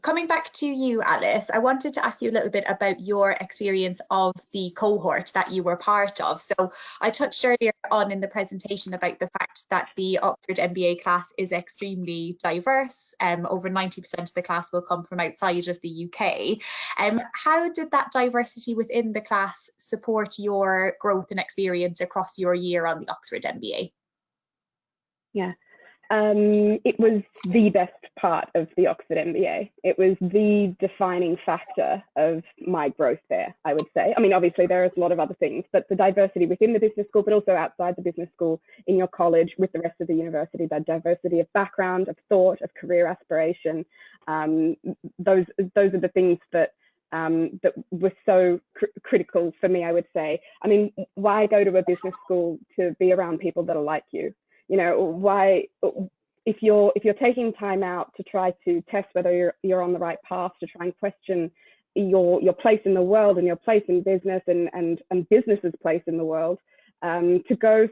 Coming back to you, Alice, I wanted to ask you a little bit about your experience of the cohort that you were part of. So I touched earlier on in the presentation about the fact that the Oxford MBA class is extremely diverse. Over 90% of the class will come from outside of the UK. How did that diversity within the class support your growth and experience across your year on the Oxford MBA? Yeah. It was the best part of the Oxford MBA. It was the defining factor of my growth there, I would say. I mean, obviously there is a lot of other things, but the diversity within the business school, but also outside the business school, in your college, with the rest of the university, the diversity of background, of thought, of career aspiration, those are the things that that were so critical for me, I would say. I mean, why go to a business school to be around people that are like you? You know, why, if you're taking time out to try to test whether you're on the right path, to try and question your place in the world and your place in business and business's place in the world, to go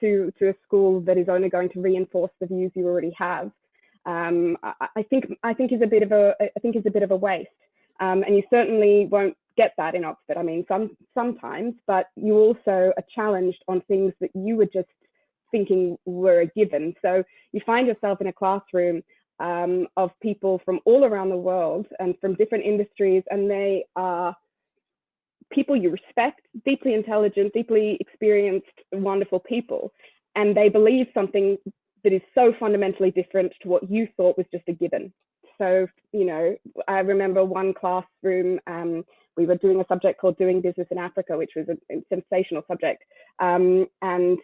to a school that is only going to reinforce the views you already have, I think is a bit of a waste. And you certainly won't get that in Oxford. I mean, sometimes, but you also are challenged on things that you were just thinking were a given. So you find yourself in a classroom of people from all around the world and from different industries, and they are people you respect, deeply intelligent, deeply experienced, wonderful people, and they believe something that is so fundamentally different to what you thought was just a given. So, you know, I remember one classroom, we were doing a subject called Doing Business in Africa, which was a sensational subject. And,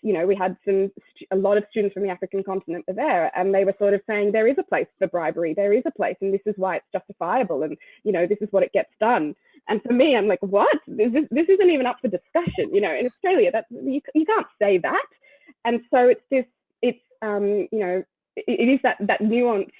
you know, we had a lot of students from the African continent were there, and they were sort of saying, there is a place for bribery, there is a place, and this is why it's justifiable, and, you know, this is what it gets done. And for me, I'm like, what? This isn't even up for discussion. You know, in Australia, that you can't say that. And so it is that nuanced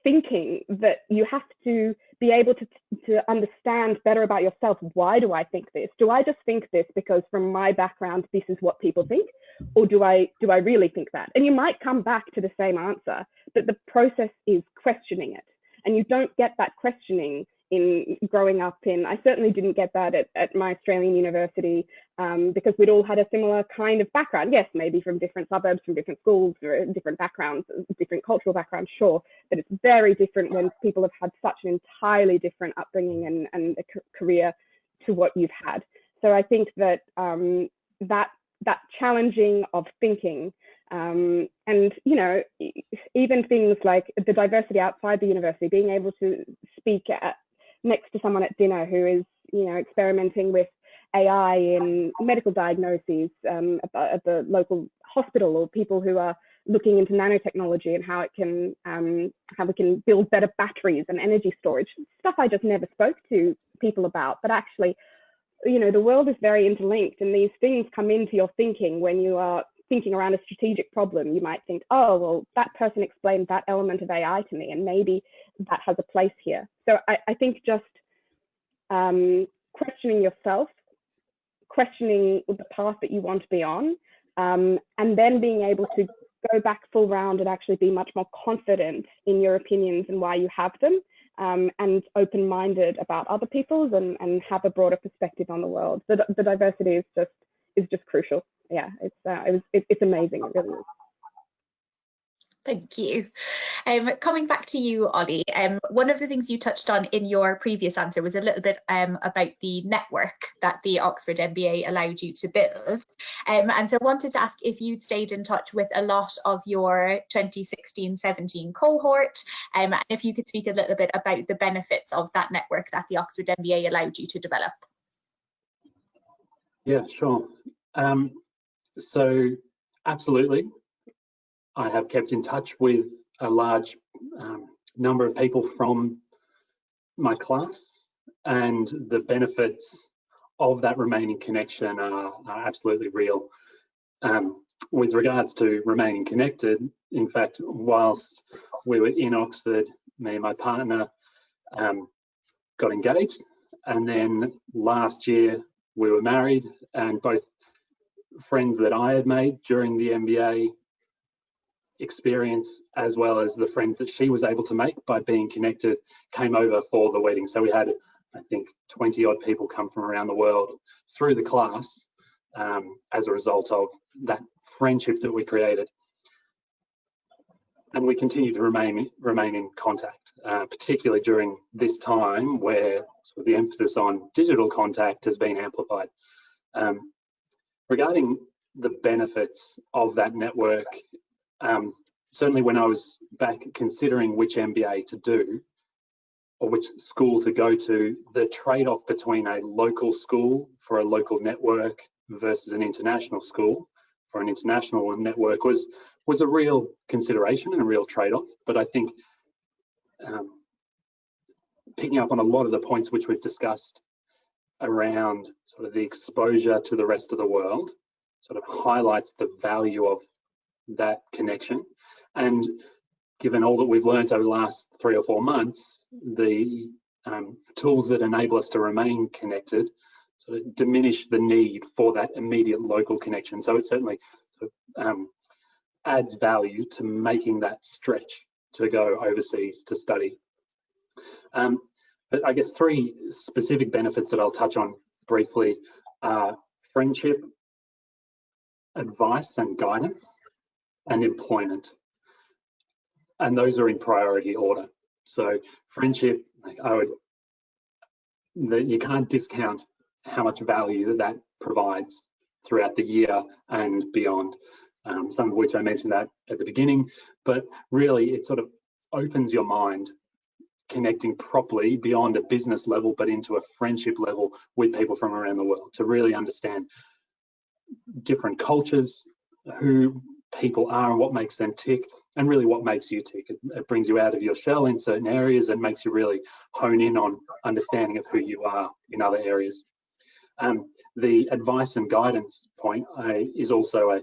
thinking that you have to be able to understand better about yourself. Why do I think this? Do I just think this because from my background, this is what people think? Or do I really think that? And you might come back to the same answer, but the process is questioning it. And you don't get that questioning in growing up in, I certainly didn't get that at my Australian university, because we'd all had a similar kind of background. Yes, maybe from different suburbs, from different schools, or different backgrounds, different cultural backgrounds, sure. But it's very different when people have had such an entirely different upbringing and a career to what you've had. So I think that that challenging of thinking, and you know, even things like the diversity outside the university, being able to speak next to someone at dinner who is, you know, experimenting with AI in medical diagnoses at the local hospital, or people who are looking into nanotechnology and how we can build better batteries and energy storage, stuff I just never spoke to people about. But actually, you know, the world is very interlinked, and these things come into your thinking when you are thinking around a strategic problem. You might think, oh, well, that person explained that element of AI to me, and maybe that has a place here. So I think just questioning yourself, questioning the path that you want to be on, and then being able to go back full round and actually be much more confident in your opinions and why you have them, and open-minded about other people's, and have a broader perspective on the world. So the diversity is just crucial. Yeah, it's amazing. It really is. Thank you. Coming back to you, Ollie, one of the things you touched on in your previous answer was a little bit about the network that the Oxford MBA allowed you to build. And so I wanted to ask if you'd stayed in touch with a lot of your 2016-17 cohort, and if you could speak a little bit about the benefits of that network that the Oxford MBA allowed you to develop. Yeah, sure. So absolutely. I have kept in touch with a large number of people from my class, and the benefits of that remaining connection are absolutely real. With regards to remaining connected, in fact, whilst we were in Oxford, me and my partner got engaged, and then last year we were married, and both friends that I had made during the MBA experience, as well as the friends that she was able to make by being connected, came over for the wedding. So we had, I think, 20 odd people come from around the world through the class as a result of that friendship that we created. And we continue to remain in contact, particularly during this time where sort of the emphasis on digital contact has been amplified. Regarding the benefits of that network, certainly when I was back considering which MBA to do or which school to go to, the trade-off between a local school for a local network versus an international school for an international network was a real consideration and a real trade-off. But I think picking up on a lot of the points which we've discussed around sort of the exposure to the rest of the world sort of highlights the value of that connection. And given all that we've learned over the last 3 or 4 months, the tools that enable us to remain connected sort of diminish the need for that immediate local connection. So it certainly sort of, adds value to making that stretch to go overseas to study. But I guess 3 specific benefits that I'll touch on briefly are friendship, advice and guidance, and employment. And those are in priority order. So friendship, you can't discount how much value that provides throughout the year and beyond. Some of which I mentioned that at the beginning, but really it sort of opens your mind, connecting properly beyond a business level, but into a friendship level with people from around the world to really understand different cultures, who people are and what makes them tick, and really what makes you tick. It brings you out of your shell in certain areas and makes you really hone in on understanding of who you are in other areas. The advice and guidance point is also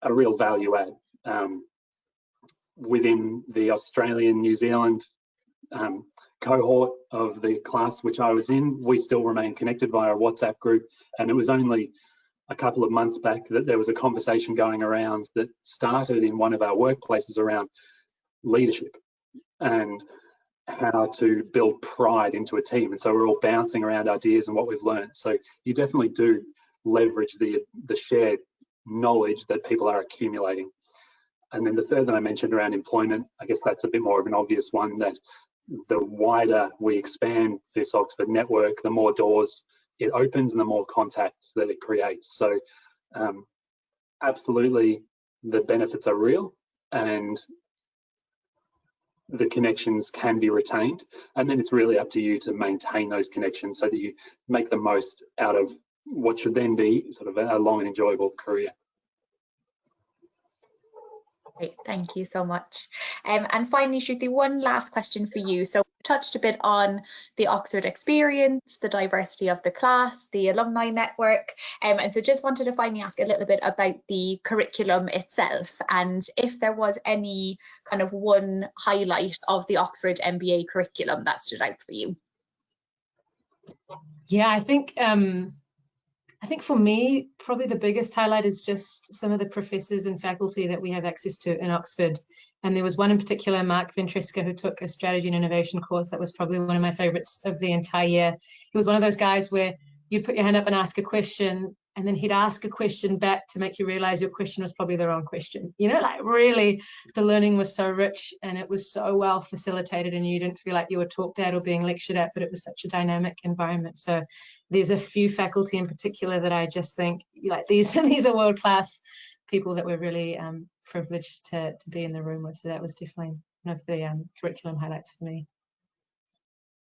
a real value add. Within the Australian, New Zealand cohort of the class which I was in, we still remain connected via a WhatsApp group, and it was only a couple of months back that there was a conversation going around that started in one of our workplaces around leadership and how to build pride into a team. And so we're all bouncing around ideas and what we've learned. So you definitely do leverage the shared knowledge that people are accumulating. And then the third that I mentioned around employment, I guess that's a bit more of an obvious one, that the wider we expand this Oxford network, the more doors it opens and the more contacts that it creates. So absolutely the benefits are real and the connections can be retained, and then it's really up to you to maintain those connections so that you make the most out of what should then be sort of a long and enjoyable career. Great, thank you so much. And finally, Shruti, one last question for you. So we touched a bit on the Oxford experience, the diversity of the class, the alumni network, and so just wanted to finally ask a little bit about the curriculum itself, and if there was any kind of one highlight of the Oxford MBA curriculum that stood out for you. Yeah, I think for me, probably the biggest highlight is just some of the professors and faculty that we have access to in Oxford. And there was one in particular, Mark Ventresca, who took a strategy and innovation course that was probably one of my favorites of the entire year. He was one of those guys where you'd put your hand up and ask a question, and then he'd ask a question back to make you realize your question was probably the wrong question. You know, like really the learning was so rich and it was so well facilitated, and you didn't feel like you were talked at or being lectured at, but it was such a dynamic environment. So there's a few faculty in particular that I just think, like, these are world-class people that we're really privileged to be in the room with. So that was definitely one of the curriculum highlights for me.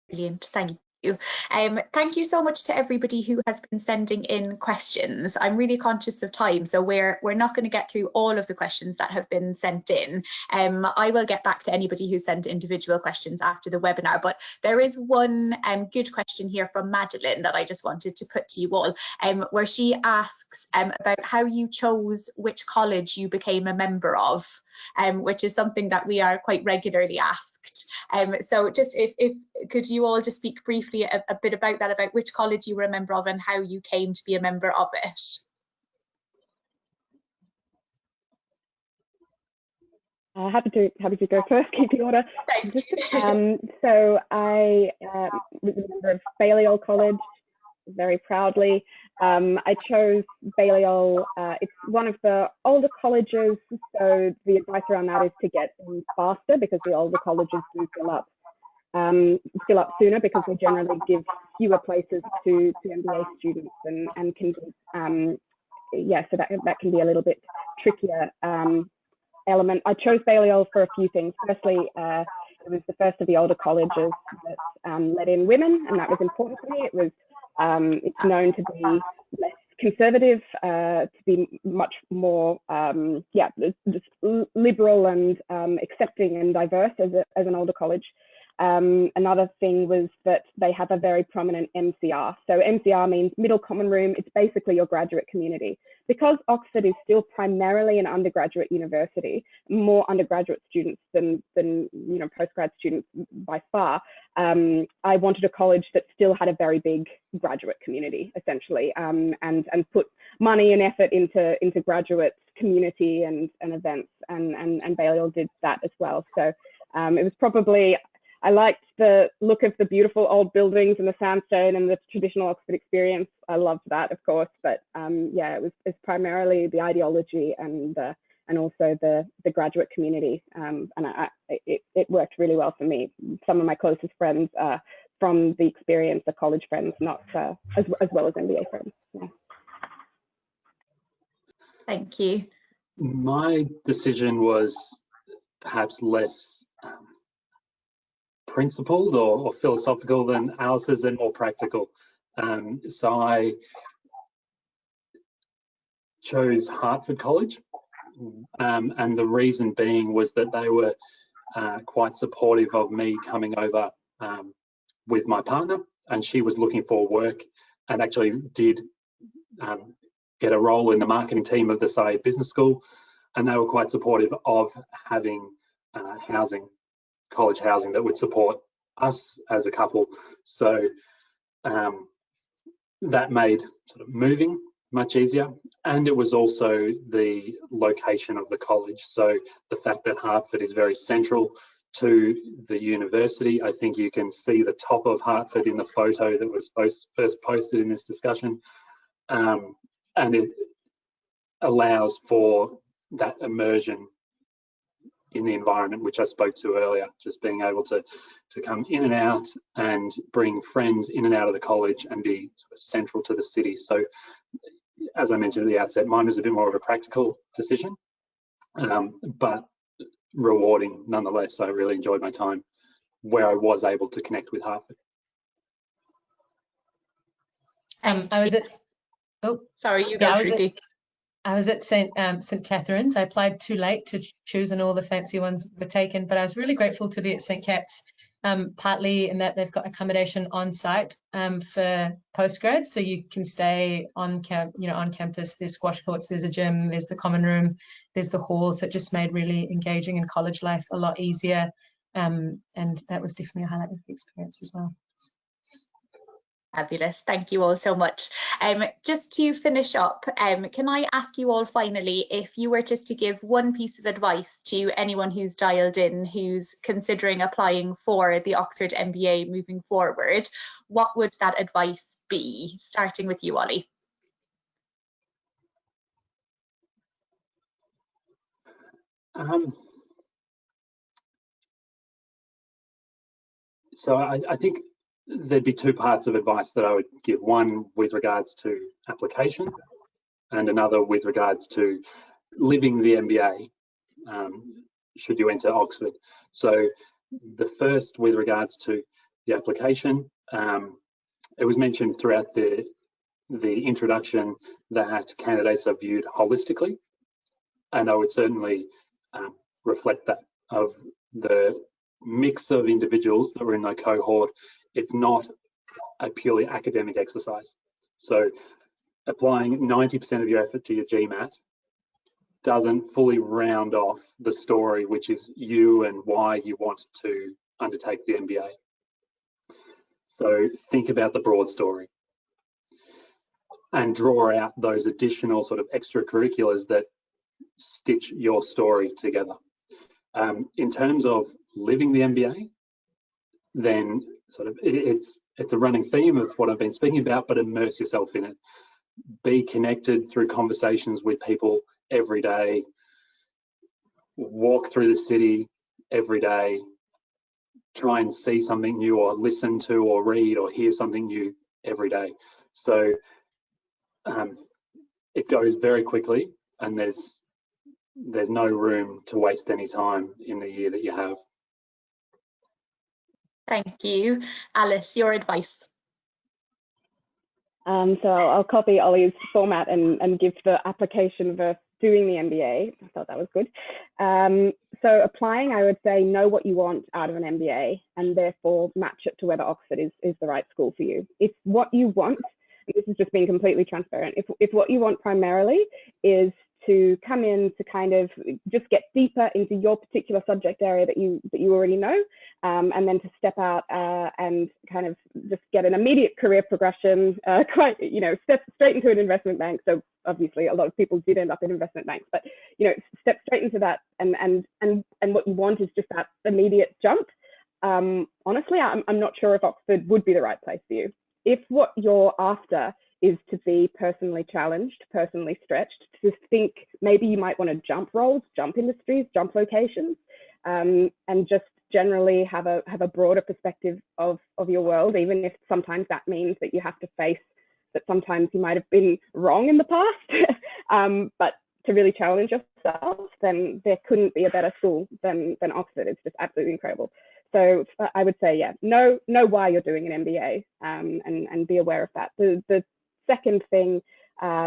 Brilliant, thank you. Thank you so much to everybody who has been sending in questions. I'm really conscious of time, so we're not going to get through all of the questions that have been sent in. I will get back to anybody who sent individual questions after the webinar, but there is one good question here from Madeline that I just wanted to put to you all, where she asks about how you chose which college you became a member of, which is something that we are quite regularly asked. So just if could you all just speak briefly a bit about that, about which college you were a member of and how you came to be a member of it? Happy to go first, keep the order. Thank you. So I was a member of Balliol College, very proudly. I chose Balliol. It's one of the older colleges, so the advice around that is to get in faster, because the older colleges do fill up sooner, because they generally give fewer places to MBA students, and can yeah, so that can be a little bit trickier element. I chose Balliol for a few things. Firstly, it was the first of the older colleges that let in women, and that was important to me. It was it's known to be less conservative, to be much more yeah, just liberal and accepting and diverse as an older college. Another thing was that they have a very prominent MCR. So MCR means middle common room. It's basically your graduate community. Because Oxford is still primarily an undergraduate university, more undergraduate students than you know, postgrad students by far. I wanted a college that still had a very big graduate community, essentially, and put money and effort into graduate community and events, and Balliol did that as well. So it was probably, I liked the look of the beautiful old buildings and the sandstone and the traditional Oxford experience. I loved that, of course, but yeah, it's primarily the ideology and also the graduate community, and it worked really well for me. Some of my closest friends from the experience are college friends, not as well as MBA friends. Yeah. Thank you. My decision was perhaps less principled or philosophical than Alice's, and more practical. So I chose Hertford College, And the reason being was that they were quite supportive of me coming over with my partner, and she was looking for work and actually did get a role in the marketing team of the SAE Business School, and they were quite supportive of having housing, college housing that would support us as a couple. So that made sort of moving much easier, and it was also the location of the college. So the fact that Hertford is very central to the university. I think you can see the top of Hertford in the photo that was first posted in this discussion, and it allows for that immersion in the environment, which I spoke to earlier, just being able to come in and out and bring friends in and out of the college and be sort of central to the city. So as I mentioned at the outset, mine was a bit more of a practical decision, but rewarding nonetheless. I really enjoyed my time where I was able to connect with Hertford. I was at, oh, sorry, you go, Shruti. I was at St. Catherine's. I applied too late to choose, and all the fancy ones were taken, but I was really grateful to be at St. Cat's, partly in that they've got accommodation on site for postgrads, so you can stay on campus. There's squash courts, there's a gym, there's the common room, there's the hall, so it just made really engaging in college life a lot easier, and that was definitely a highlight of the experience as well. Fabulous. Thank you all so much. Just to finish up, can I ask you all finally, if you were just to give one piece of advice to anyone who's dialed in, who's considering applying for the Oxford MBA moving forward, what would that advice be? Starting with you, Ollie. So I think there'd be two parts of advice that I would give. One with regards to application, and another with regards to living the MBA should you enter Oxford. So the first with regards to the application, it was mentioned throughout the introduction that candidates are viewed holistically, and I would certainly reflect that of the mix of individuals that were in the cohort. It's not a purely academic exercise. So applying 90% of your effort to your GMAT doesn't fully round off the story, which is you and why you want to undertake the MBA. So think about the broad story and draw out those additional sort of extracurriculars that stitch your story together. In terms of living the MBA, then sort of it's a running theme of what I've been speaking about, but immerse yourself in it. Be connected through conversations with people every day. Walk through the city every day. Try and see something new, or listen to or read or hear something new every day. So it goes very quickly, and there's no room to waste any time in the year that you have. Thank you. Alice, your advice. So I'll copy Ollie's format and give the application versus doing the MBA. I thought that was good. So applying, I would say know what you want out of an MBA, and therefore match it to whether Oxford is the right school for you. If what you want, and this is just being completely transparent, if what you want primarily is to come in to kind of just get deeper into your particular subject area that you already know, and then to step out and kind of just get an immediate career progression, step straight into an investment bank. So obviously a lot of people did end up in investment banks, but step straight into that, and what you want is just that immediate jump. Honestly, I'm not sure if Oxford would be the right place for you. If what you're after is to be personally challenged, personally stretched, to think maybe you might want to jump roles, jump industries, jump locations, and just generally have a broader perspective of your world, even if sometimes that means that you have to face that sometimes you might have been wrong in the past, but to really challenge yourself, then there couldn't be a better school than Oxford. It's just absolutely incredible. So I would say, yeah, know why you're doing an MBA, and be aware of that. The second thing,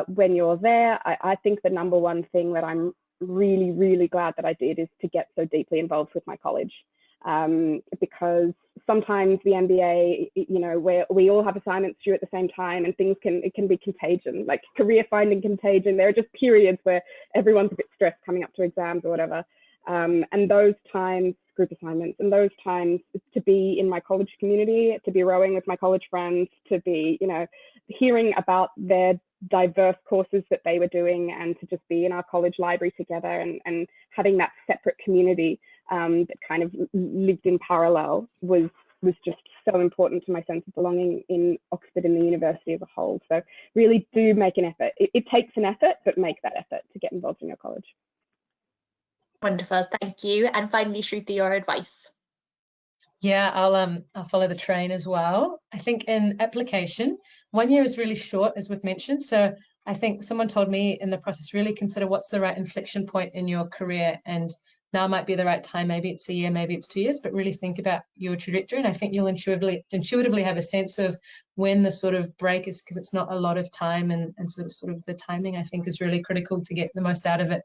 when you're there, I think the number one thing that I'm really, really glad that I did is to get so deeply involved with my college. Because sometimes the MBA, you know, where we all have assignments due at the same time, and things can be contagion, like career finding contagion. There are just periods where everyone's a bit stressed coming up to exams or whatever. And those times, group assignments, and those times to be in my college community, to be rowing with my college friends, to be, you know, hearing about their diverse courses that they were doing, and to just be in our college library together, and having that separate community that kind of lived in parallel was just so important to my sense of belonging in Oxford and the university as a whole. So really do make an effort. It takes an effort, but make that effort to get involved in your college. Wonderful, thank you. And finally, Shruti, your advice. Yeah, I'll follow the train as well. I think in application, 1 year is really short, as we've mentioned. So I think someone told me in the process, really consider what's the right inflection point in your career, and now might be the right time. Maybe it's a year, maybe it's 2 years, but really think about your trajectory. And I think you'll intuitively have a sense of when the sort of break is, because it's not a lot of time, and sort of the timing, I think, is really critical to get the most out of it,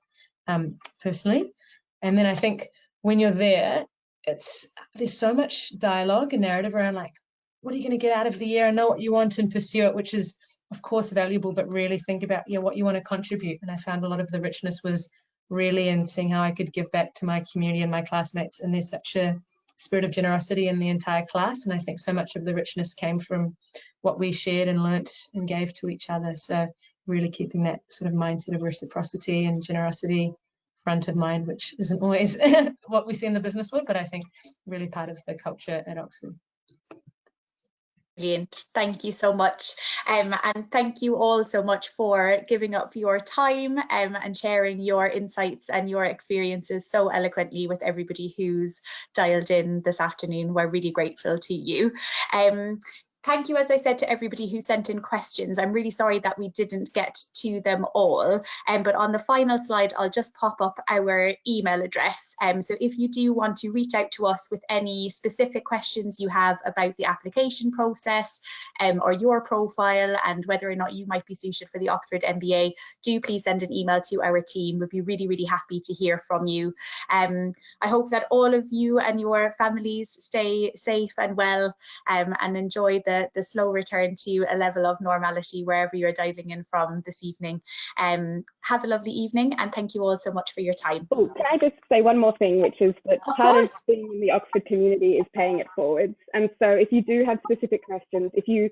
personally. And then I think when you're there, there's so much dialogue and narrative around, like, what are you going to get out of the year, and know what you want and pursue it, which is of course valuable, but really think about what you want to contribute. And I found a lot of the richness was really in seeing how I could give back to my community and my classmates, and there's such a spirit of generosity in the entire class, and I think so much of the richness came from what we shared and learnt and gave to each other. So really keeping that sort of mindset of reciprocity and generosity front of mind, which isn't always what we see in the business world, but I think really part of the culture at Oxford. Brilliant, thank you so much. And thank you all so much for giving up your time and sharing your insights and your experiences so eloquently with everybody who's dialed in this afternoon. We're really grateful to you. Thank you, as I said, to everybody who sent in questions. I'm really sorry that we didn't get to them all, but on the final slide, I'll just pop up our email address. So if you do want to reach out to us with any specific questions you have about the application process or your profile and whether or not you might be suited for the Oxford MBA, do please send an email to our team. We'd be really, really happy to hear from you. I hope that all of you and your families stay safe and well and enjoy the slow return to a level of normality wherever you're diving in from this evening. Have a lovely evening, and thank you all so much for your time. Oh, can I just say one more thing, which is that part of being in the Oxford community is paying it forwards. And so if you do have specific questions, if you're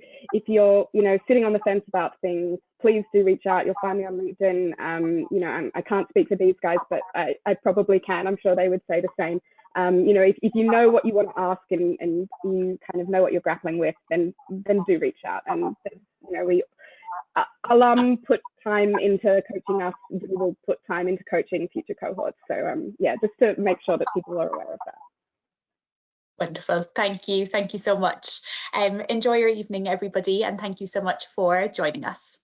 sitting on the fence about things, please do reach out. You'll find me on LinkedIn. I can't speak for these guys, but I probably can. I'm sure they would say the same. If you know what you want to ask and you kind of know what you're grappling with, then do reach out. And I'll put time into coaching us. We will put time into coaching future cohorts. So just to make sure that people are aware of that. Wonderful, thank you so much. Enjoy your evening, everybody, and thank you so much for joining us.